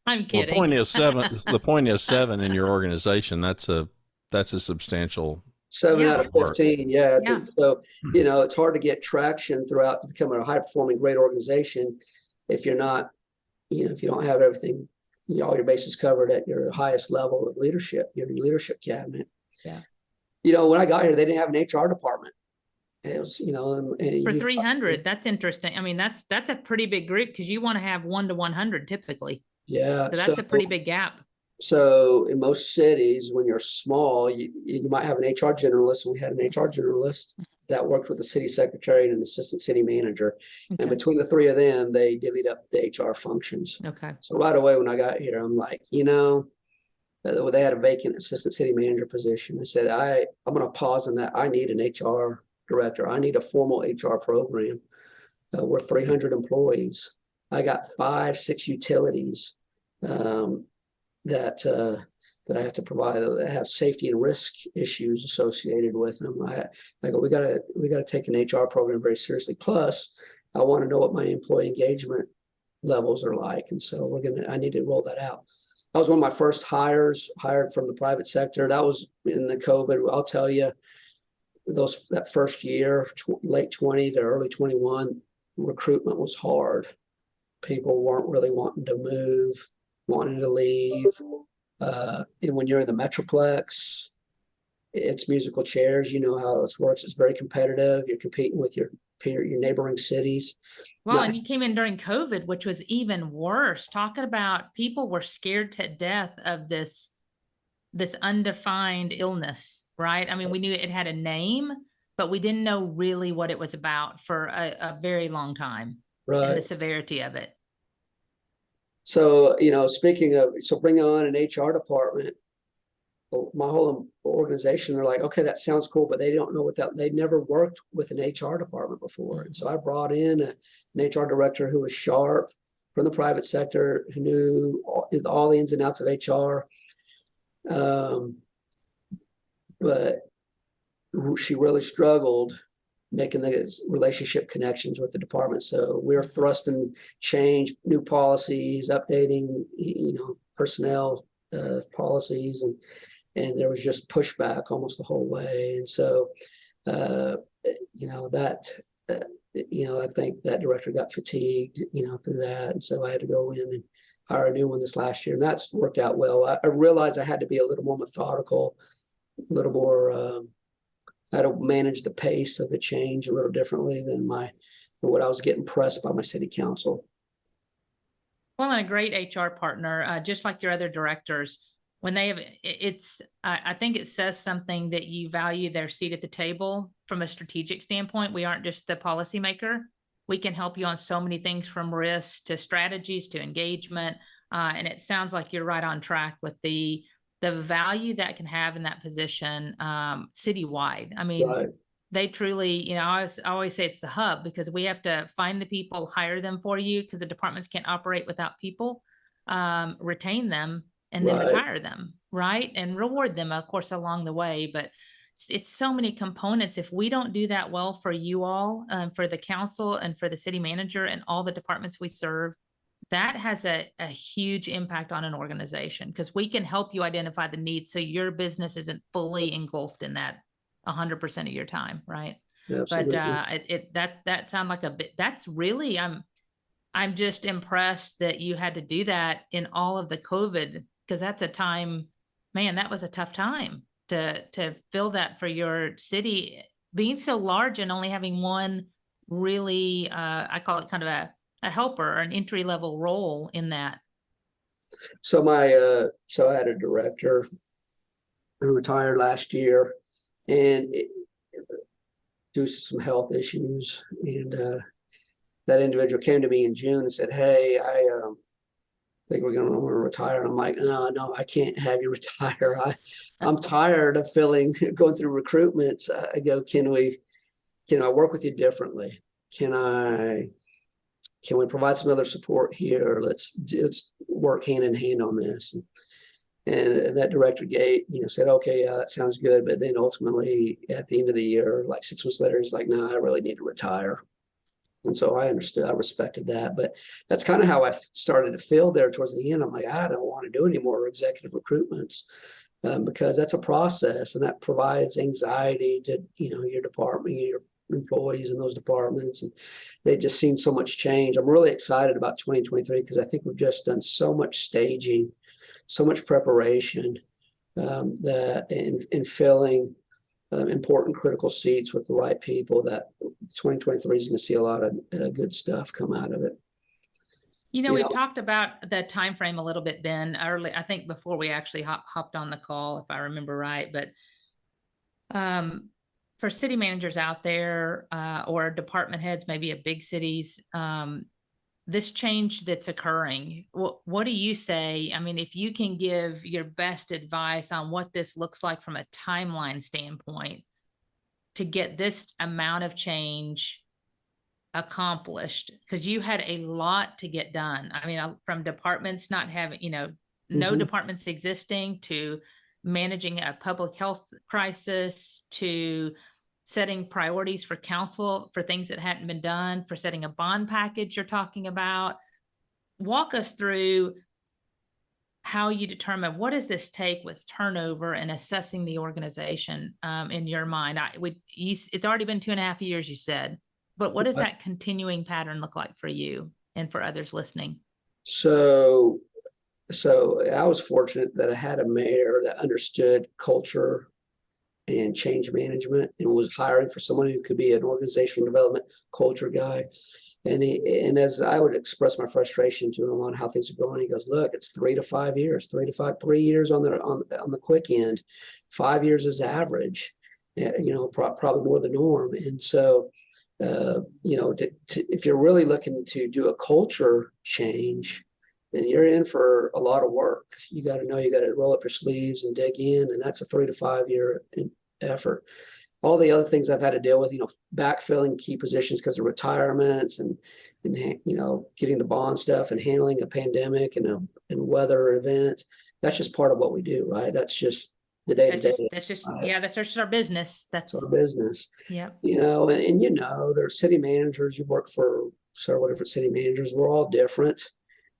I'm Well, kidding. the point is 7. The point is 7 in your organization. That's a substantial. 7 Yeah. out of 15. Yeah. Yeah. So, it's hard to get traction throughout becoming a high performing, great organization if you're not, if you don't have everything, all your bases covered at your highest level of leadership, your leadership cabinet. Yeah. When I got here, they didn't have an HR department. And it was, For 300, that's interesting. I mean, that's a pretty big group because you want to have 1 to 100 typically. Yeah. So that's a pretty big gap. So in most cities, when you're small, you might have an HR generalist, and we had an HR generalist that worked with the city secretary and an assistant city manager. Okay. And between the 3 of them, they divvied up the HR functions. Okay. So right away when I got here, I'm like, they had a vacant assistant city manager position. I said, I'm going to pause on that. I need an HR director. I need a formal HR program. We're 300 employees. I got 5, 6 utilities that I have to provide that have safety and risk issues associated with them. I go, we gotta take an HR program very seriously. Plus, I want to know what my employee engagement levels are like, and so I need to roll that out. That was one of my first hires, hired from the private sector. That was in the COVID. I'll tell you, that first year, late 20 to early 21, recruitment was hard. People weren't really wanting to move, wanting to leave. And when you're in the Metroplex, it's musical chairs. You know how this works. It's very competitive. You're competing with your neighboring cities. Well, and you came in during COVID, which was even worse. Talking about people were scared to death of this undefined illness, right? I mean, we knew it had a name, but we didn't know really what it was about for a very long time, right? And the severity of it. So, speaking of, bringing on an HR department, my whole organization, they're like, okay, that sounds cool, but they don't know they never worked with an HR department before. And so I brought in an HR director who was sharp from the private sector, who knew all the ins and outs of HR. But she really struggled making the relationship connections with the department. So we're thrusting change, new policies, updating, personnel policies, and there was just pushback almost the whole way. And so, I think that director got fatigued, through that. And so I had to go in and hire a new one this last year, and that's worked out well. I realized I had to be a little more methodical, a little more, I had to manage the pace of the change a little differently than what I was getting pressed by my city council. Well, and a great HR partner, just like your other directors, when they have, I think it says something that you value their seat at the table from a strategic standpoint. We aren't just the policymaker. We can help you on so many things, from risk to strategies to engagement. And it sounds like you're right on track with the value that can have in that position citywide. I mean, right. They truly, I always say it's the hub, because we have to find the people, hire them for you, because the departments can't operate without people, retain them, and then retire them, right? And reward them, of course, along the way. But it's so many components. If we don't do that well for you all, for the council and for the city manager and all the departments we serve, that has a huge impact on an organization, because we can help you identify the needs so your business isn't fully engulfed in that 100% of your time, right? Absolutely. But that sounds like a bit. That's really, I'm just impressed that you had to do that in all of the COVID, because that's a time, man, that was a tough time to fill that for your city, being so large and only having one really, I call it kind of a helper or an entry level role in that? So so I had a director who retired last year, and due to some health issues, and that individual came to me in June and said, "Hey, I think we're going to want to retire." And I'm like, "No, I can't have you retire. I'm tired of going through recruitments." I go, can I work with you differently? Can we provide some other support here? Let's work hand in hand on this." And that director said, "Okay, that sounds good." But then ultimately at the end of the year, like 6 months later, he's like, "No, I really need to retire." And so I understood, I respected that. But that's kind of how I started to feel there towards the end. I'm like, I don't want to do any more executive recruitments, because that's a process, and that provides anxiety to, your department, your employees in those departments. And they've just seen so much change. I'm really excited about 2023 because I think we've just done so much staging, so much preparation, that in filling important critical seats with the right people, that 2023 is going to see a lot of good stuff come out of it. We've talked about the time frame a little bit, Ben, early, I think before we actually hopped on the call, if I remember right. But for city managers out there, or department heads, maybe at big cities, this change that's occurring, what do you say? I mean, if you can give your best advice on what this looks like from a timeline standpoint to get this amount of change accomplished, because you had a lot to get done. I mean, from departments not having, no departments existing, to managing a public health crisis, to setting priorities for council for things that hadn't been done, for setting a bond package you're talking about. Walk us through how you determine what does this take with turnover and assessing the organization, in your mind. It's already been 2.5 years, you said, but what does that continuing pattern look like for you and for others listening? So I was fortunate that I had a mayor that understood culture and change management and was hiring for someone who could be an organizational development culture guy. And as I would express my frustration to him on how things are going, he goes, "Look, it's 3 to 5 years, 3 years on the quick end, 5 years is average, probably more the norm." And so, if you're really looking to do a culture change, then you're in for a lot of work. You got to roll up your sleeves and dig in, and that's a 3 to 5 year effort. All the other things I've had to deal with, backfilling key positions because of retirements, and getting the bond stuff and handling a pandemic and weather event. That's just part of what we do, right? That's just the day to day. That's just our business. That's our business. Yeah. There's city managers. You've worked for several different city managers. We're all different.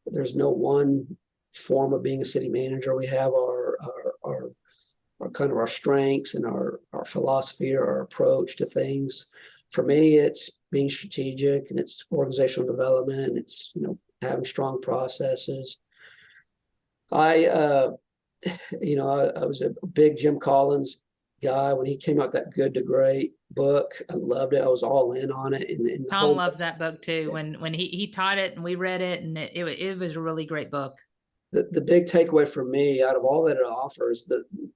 There's no one form of being a city manager. We have our kind of our strengths and our philosophy or our approach to things. For me, it's being strategic, and it's organizational development. And it's, having strong processes. I was a big Jim Collins guy when he came out with that Good to Great book. I loved it. I was all in on it. And Tom loves that book too. When he taught it and we read it, and it was a really great book. The big takeaway for me out of all that it offers,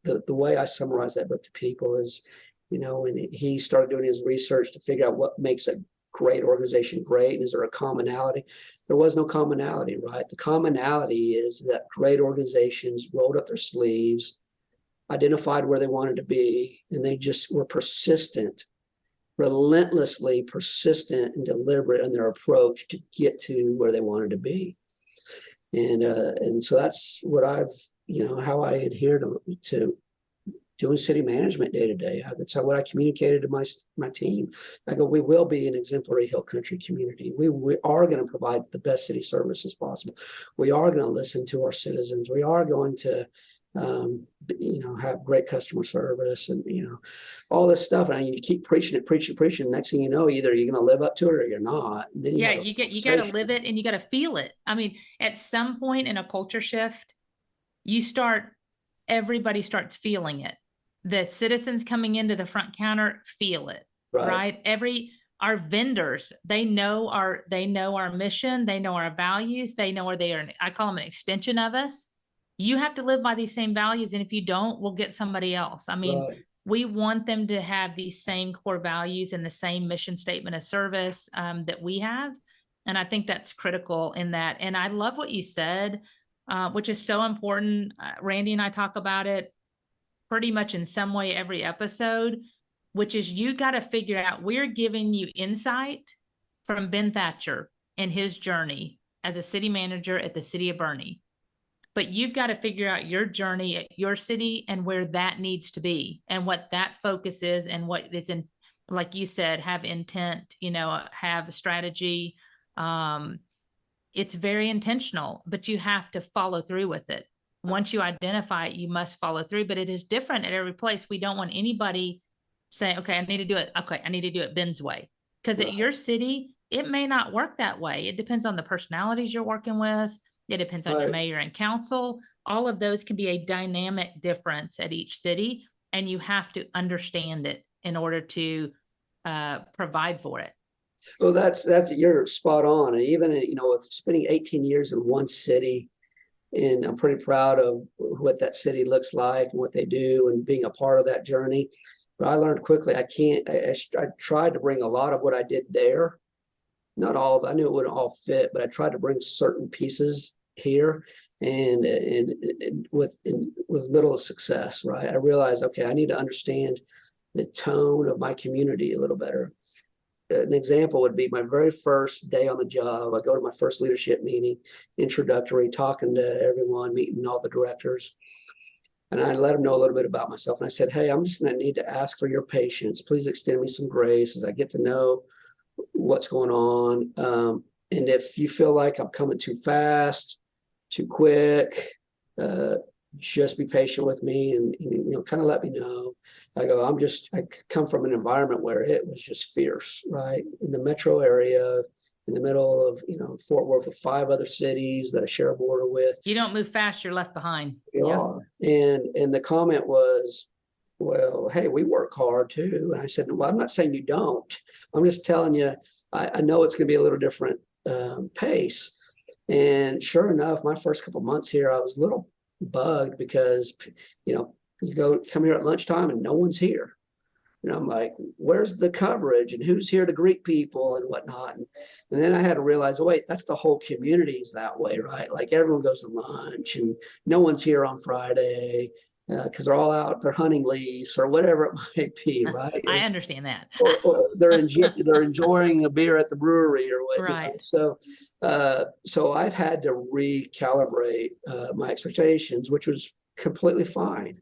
the way I summarize that book to people is, when he started doing his research to figure out what makes a great organization great, and is there a commonality? There was no commonality, right? The commonality is that great organizations rolled up their sleeves, identified where they wanted to be, and they just were persistent, relentlessly persistent and deliberate in their approach to get to where they wanted to be. And so that's what how I adhere to doing city management day to day. That's what I communicated to my team. I go, we will be an exemplary Hill Country community. We are going to provide the best city services possible. We are going to listen to our citizens. We are going to have great customer service, and all this stuff. And you keep preaching it. Next thing you know, either you're going to live up to it or you're not. And then you got to live it, and you got to feel it. I mean, at some point in a culture shift, everybody starts feeling it. The citizens coming into the front counter feel it, right? Our vendors, they know our mission, they know our values, they know where they are. I call them an extension of us. You have to live by these same values. And if you don't, we'll get somebody else. I mean, Right. we want them to have these same core values and the same mission statement of service that we have. And I think that's critical in that. And I love what you said, which is so important. Randy and I talk about it pretty much in some way every episode, which is you got to figure out, we're giving you insight from Ben Thatcher and his journey as a city manager at the city of Boerne. But you've got to figure out your journey at your city and where that needs to be and what that focus is and what is in, like you said, have intent, have a strategy. It's very intentional, but you have to follow through with it. Once you identify it, you must follow through, but it is different at every place. We don't want anybody saying, okay, I need to do it. Okay, I need to do it Ben's way. Because at your city, it may not work that way. It depends on the personalities you're working with. It depends on your mayor and council. All of those can be a dynamic difference at each city, and you have to understand it in order to provide for it. Well, that's you're spot on. And even, with spending 18 years in one city, and I'm pretty proud of what that city looks like and what they do and being a part of that journey. But I learned quickly, I tried to bring a lot of what I did there. Not all of it. I knew it wouldn't all fit, but I tried to bring certain pieces here and with little success, right? I realized, okay, I need to understand the tone of my community a little better. An example would be my very first day on the job. I go to my first leadership meeting, introductory, talking to everyone, meeting all the directors. And I let them know a little bit about myself. And I said, hey, I'm just going to need to ask for your patience. Please extend me some grace as I get to know what's going on. And if you feel like I'm coming too fast, too quick, just be patient with me and kind of let me know. I come from an environment where it was just fierce, right? In the metro area, in the middle of, Fort Worth with 5 other cities that I share a border with. You don't move fast, you're left behind. You are. And the comment was, well, hey, we work hard too. And I said, well, I'm not saying you don't. I'm just telling you, I know it's going to be a little different pace. And sure enough, my first couple of months here, I was a little bugged because, you come here at lunchtime and no one's here. And I'm like, where's the coverage and who's here to greet people and whatnot? And then I had to realize, oh, wait, that's the whole community's that way, right? Like everyone goes to lunch and no one's here on Friday because they're all out, they're hunting lease or whatever it might be, right? I understand that. or they're enjoying a beer at the brewery or what. Right. So I've had to recalibrate my expectations, which was completely fine.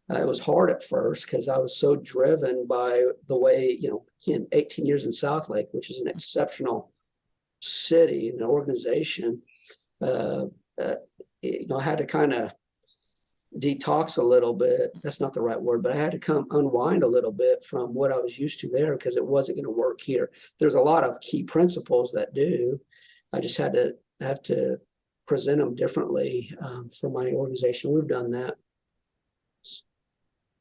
It was hard at first because I was so driven by the way, again, 18 years in Southlake, which is an exceptional city and organization. I had to kind of detox a little bit. That's not the right word, but I had to unwind a little bit from what I was used to there because it wasn't going to work here. There's a lot of key principles that do. I just have to present them differently for my organization. We've done that.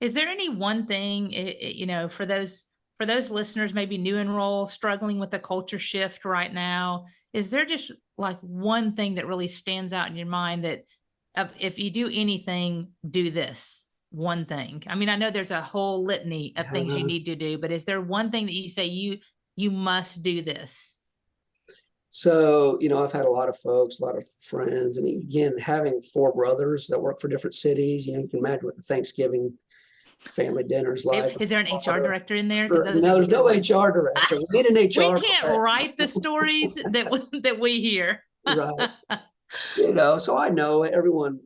Is there any one thing, for those listeners, maybe new enroll, struggling with the culture shift right now, is there just like one thing that really stands out in your mind that if you do anything, do this one thing? I mean, I know there's a whole litany of things you need to do, but is there one thing that you say you must do this? So, I've had a lot of folks, a lot of friends, and again, having 4 brothers that work for different cities, you can imagine what the Thanksgiving family dinners like. Is there an HR director in there? No, there's no HR director. We need an HR. We can't write the stories that we hear. Right. So I know everyone,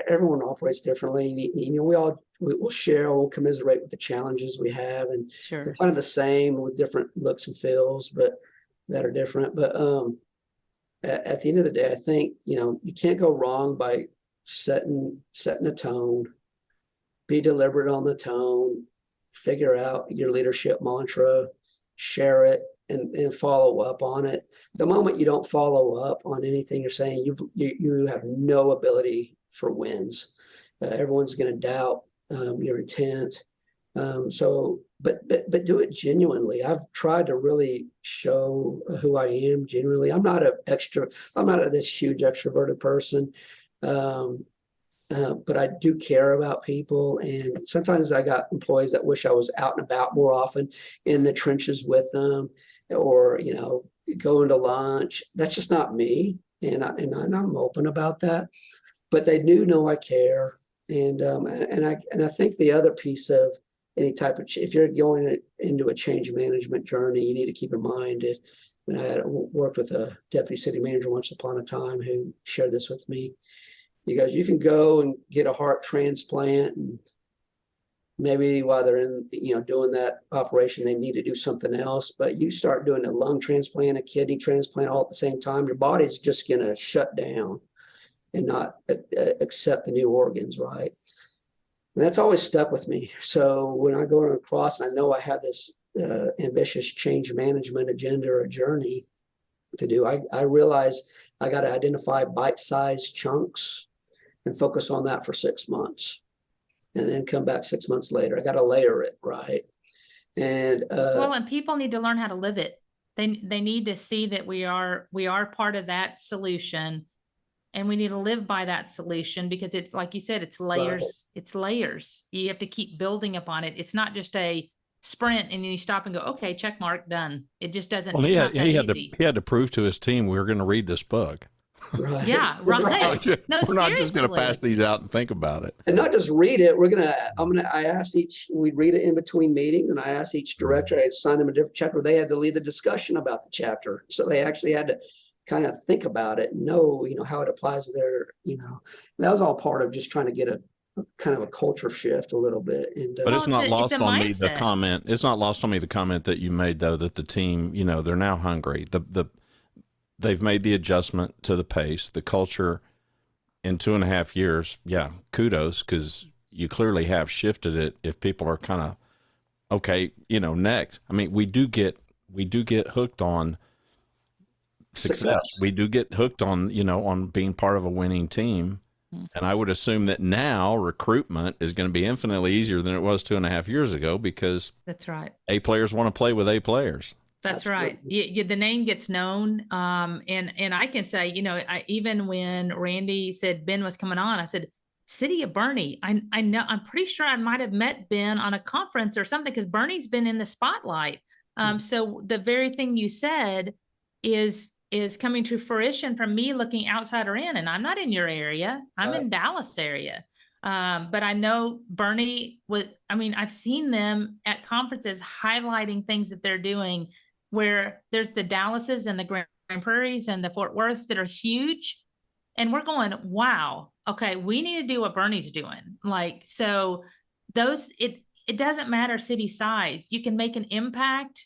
everyone operates differently. We'll share, we'll commiserate with the challenges we have, and sure, they're kind of the same with different looks and feels, but that are different. But at the end of the day, I think you can't go wrong by setting a tone. Be deliberate on the tone, figure out your leadership mantra, share it, and follow up on it. The moment you don't follow up on anything you're saying, you have no ability for wins. Everyone's going to doubt your intent. So but do it genuinely. I've tried to really show who I am genuinely. I'm not this huge extroverted person. But I do care about people. And sometimes I got employees that wish I was out and about more often in the trenches with them, or, going to lunch. That's just not me. And I'm open about that, but they do know I care. And I think the other piece of any type of, if you're going into a change management journey, you need to keep in mind it. And I had worked with a deputy city manager once upon a time who shared this with me. He goes, you can go and get a heart transplant, and maybe while they're in, doing that operation, they need to do something else. But you start doing a lung transplant, a kidney transplant all at the same time, your body's just going to shut down and not accept the new organs, right? And that's always stuck with me. So when I go across, and I know I have this ambitious change management agenda or a journey to do, I realize I got to identify bite-sized chunks and focus on that for 6 months, and then come back 6 months later. I got to layer it, right? And and people need to learn how to live it. They need to see that we are part of that solution, and we need to live by that solution, because it's like you said, it's layers. Right. It's layers. You have to keep building upon it. It's not just a sprint and you stop and go, okay, check mark, done. It just doesn't. Well, he had to prove to his team we were going to read this book. Right. Yeah, right. No, we're not just going to pass these out and think about it. And not just read it. I asked we'd read it in between meetings, and I asked each director, I assigned them a different chapter. They had to lead the discussion about the chapter. So they actually had to kind of think about it and know, how it applies to their, that was all part of just trying to get a kind of a culture shift a little bit. And, but it's not lost on me the comment. It's not lost on me the comment that you made, though, that the team, they're now hungry. They've made the adjustment to the pace, the culture in 2.5 years. Yeah, kudos, because you clearly have shifted it. If people are kind of okay, next. I mean, we do get hooked on success. We do get hooked on on being part of a winning team. And I would assume that now recruitment is going to be infinitely easier than it was 2.5 years ago, because that's right. A players want to play with A players. That's right. The name gets known. And I can say, even when Randy said Ben was coming on, I said, City of Boerne. I know, I'm pretty sure I might have met Ben on a conference or something, because Boerne's been in the spotlight. So the very thing you said is coming to fruition from me looking outsider in, and I'm not in your area. I'm in Dallas area. But I know Boerne I've seen them at conferences highlighting things that they're doing, where there's the Dallases and the Grand Prairies and the Fort Worths that are huge. And we're going, wow, okay, we need to do what Boerne's doing. So it doesn't matter city size. You can make an impact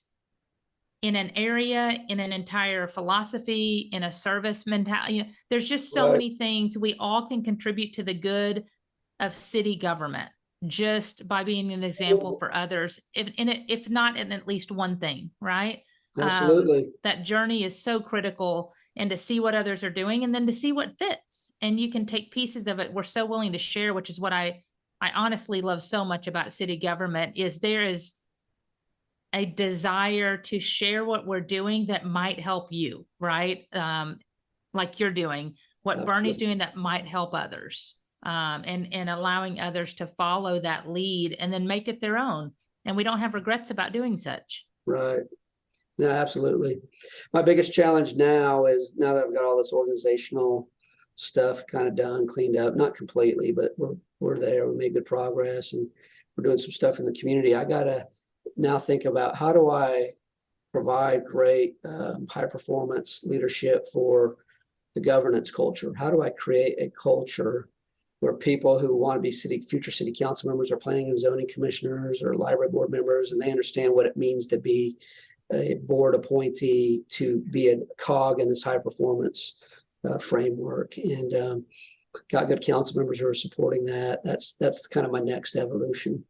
in an area, in an entire philosophy, in a service mentality. There's just so many things we all can contribute to the good of city government just by being an example for others, if not in at least one thing, right? Absolutely. That journey is so critical, and to see what others are doing, and then to see what fits, and you can take pieces of it. We're so willing to share, which is what I honestly love so much about city government, is there is a desire to share what we're doing that might help you, right? Like you're doing, what Boerne's doing that might help others, and allowing others to follow that lead and then make it their own. And we don't have regrets about doing such. Right. No, absolutely. My biggest challenge now is, now that I've got all this organizational stuff kind of done, cleaned up, not completely, but we're there. We made good progress, and we're doing some stuff in the community. I got to now think about, how do I provide great high performance leadership for the governance culture? How do I create a culture where people who want to be future city council members or planning and zoning commissioners or library board members, and they understand what it means to be a board appointee, to be a cog in this high performance framework, and got good council members who are supporting that. That's kind of my next evolution.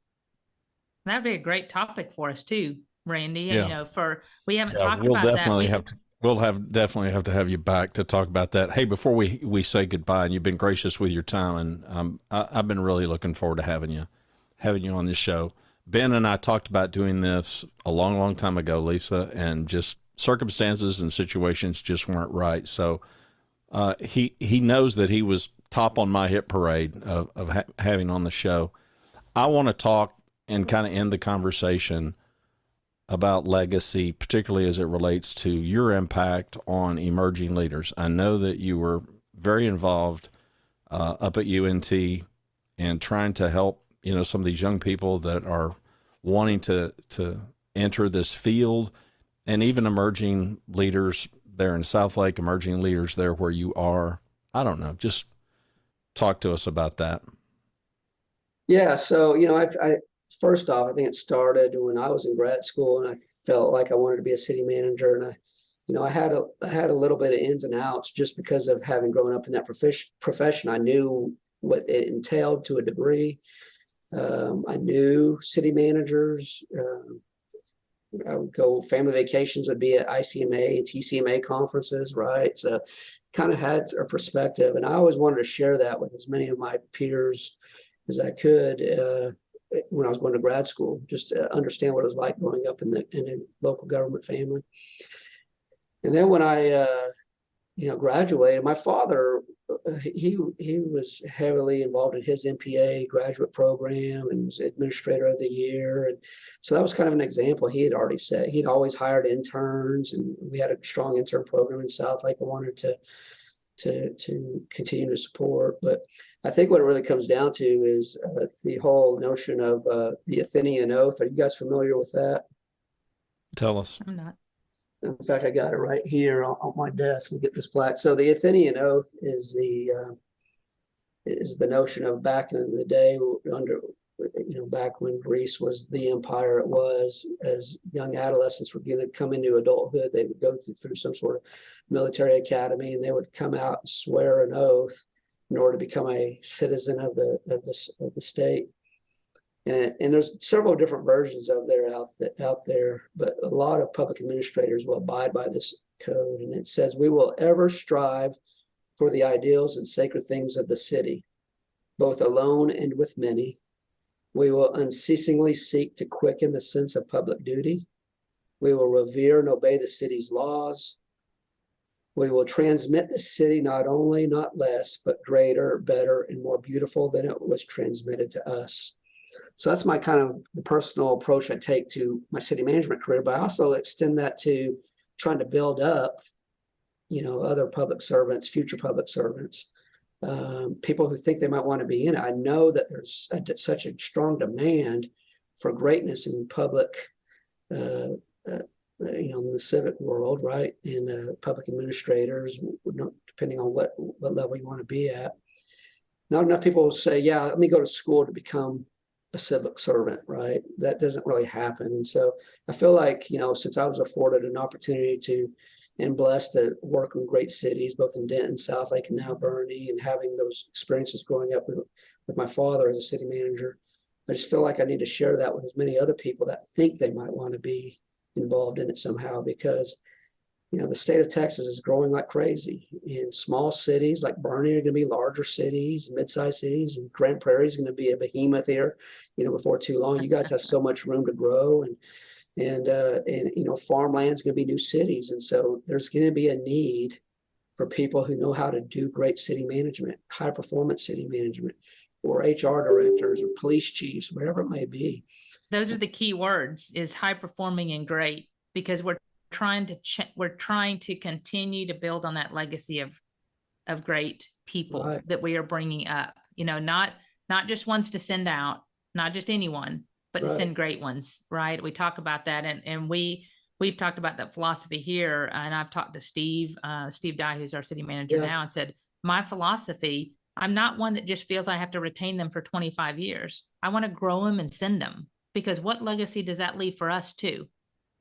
That'd be a great topic for us too, Randy. Yeah. We haven't talked about that. We'll definitely have to have you back to talk about that. Hey, before we say goodbye, and you've been gracious with your time, and I've been really looking forward to having you on this show. Ben and I talked about doing this a long, long time ago, Lisa, and just circumstances and situations just weren't right. So he knows that he was top on my hit parade of having on the show. I want to talk and kind of end the conversation about legacy, particularly as it relates to your impact on emerging leaders. I know that you were very involved up at UNT and trying to help, some of these young people that are wanting to enter this field, and even emerging leaders there in Southlake, emerging leaders there where you are. I don't know. Just talk to us about that. Yeah. So, I first off, I think it started when I was in grad school and I felt like I wanted to be a city manager. And I had a little bit of ins and outs just because of having grown up in that profession. I knew what it entailed to a degree. I knew city managers. I would go family vacations would be at ICMA and TCMA conferences, right? So kind of had a perspective, and I always wanted to share that with as many of my peers as I could when I was going to grad school, just to understand what it was like growing up in a local government family. And then when I graduated, my father, he was heavily involved in his MPA graduate program and was administrator of the year. And so that was kind of an example. He had already said he'd always hired interns, and we had a strong intern program in Southlake. I wanted to continue to support. But I think what it really comes down to is the whole notion of the Athenian Oath. Are you guys familiar with that? Tell us. I'm not. In fact, I got it right here on my desk. We'll get this plaque. So the Athenian Oath is the notion of back in the day back when Greece was the empire it was. As young adolescents were going to come into adulthood, they would go through some sort of military academy, and they would come out and swear an oath in order to become a citizen of the state. And there's several different versions of out there, but a lot of public administrators will abide by this code. And it says, "We will ever strive for the ideals and sacred things of the city, both alone and with many. We will unceasingly seek to quicken the sense of public duty. We will revere and obey the city's laws. We will transmit the city not only, not less, but greater, better, and more beautiful than it was transmitted to us." So that's my kind of the personal approach I take to my city management career, but I also extend that to trying to build up, other public servants, future public servants, people who think they might want to be in it. I know that there's such a strong demand for greatness in public, in the civic world, right? And public administrators, depending on what level you want to be at. Not enough people will say, "Yeah, let me go to school to become a civic servant," right? That doesn't really happen. And so I feel like, since I was afforded an opportunity and blessed to work in great cities, both in Denton, Southlake, and now Boerne, and having those experiences growing up with my father as a city manager, I just feel like I need to share that with as many other people that think they might want to be involved in it somehow, because the state of Texas is growing like crazy. In small cities like Boerne are going to be larger cities, mid-sized cities, and Grand Prairie is going to be a behemoth here, before too long. You guys have so much room to grow, and farmland's going to be new cities. And so there's going to be a need for people who know how to do great city management, high performance city management, or HR directors or police chiefs, whatever it may be. Those are the key words, is high performing and great, because we're trying to continue to build on that legacy of great people, right, that we are bringing up, not just ones to send out, not just anyone, but right, to send great ones. Right. We talk about that. And we've talked about that philosophy here. And I've talked to Steve Dye, who's our city manager now, and said, my philosophy, I'm not one that just feels I have to retain them for 25 years. I want to grow them and send them, because what legacy does that leave for us too?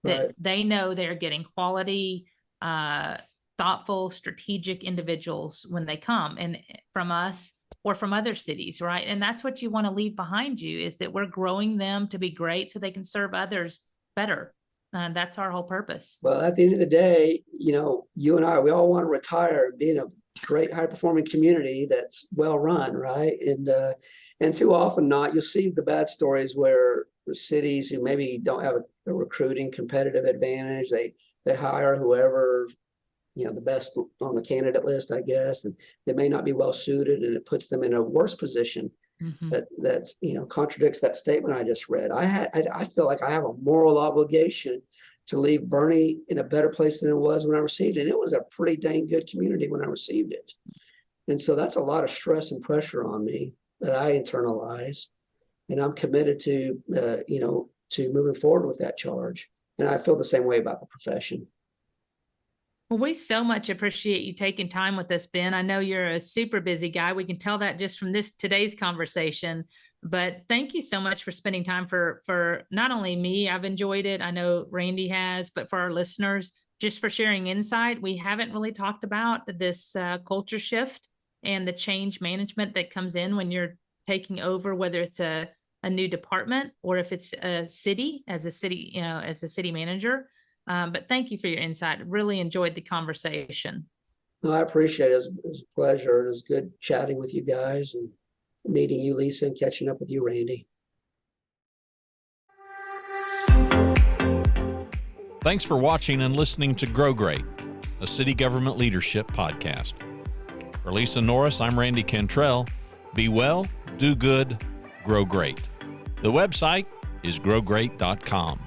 That right, they know they're getting quality, thoughtful, strategic individuals when they come, and from us or from other cities, right? And that's what you want to leave behind you, is that we're growing them to be great so they can serve others better. And that's our whole purpose. Well, at the end of the day, you and I, we all want to retire and be in a great high performing community that's well run, right? And too often not, you'll see the bad stories where cities who maybe don't have a recruiting competitive advantage. They hire whoever, the best on the candidate list, I guess, and they may not be well suited, and it puts them in a worse position. That's contradicts that statement I just read. I feel like I have a moral obligation to leave Boerne in a better place than it was when I received it. And it was a pretty dang good community when I received it. And so that's a lot of stress and pressure on me that I internalize. And I'm committed to, to moving forward with that charge. And I feel the same way about the profession. Well, we so much appreciate you taking time with us, Ben. I know you're a super busy guy. We can tell that just from today's conversation. But thank you so much for spending time for not only me, I've enjoyed it. I know Randy has, but for our listeners, just for sharing insight. We haven't really talked about this culture shift and the change management that comes in when you're taking over, whether it's a new department or if it's a city, as a city manager. But thank you for your insight. Really enjoyed the conversation. No, I appreciate it. It was a pleasure. It was good chatting with you guys and meeting you, Lisa, and catching up with you, Randy. Thanks for watching and listening to Grow Great, a city government leadership podcast. For Lisa Norris, I'm Randy Cantrell. Be well, do good, grow great. The website is growgreat.com.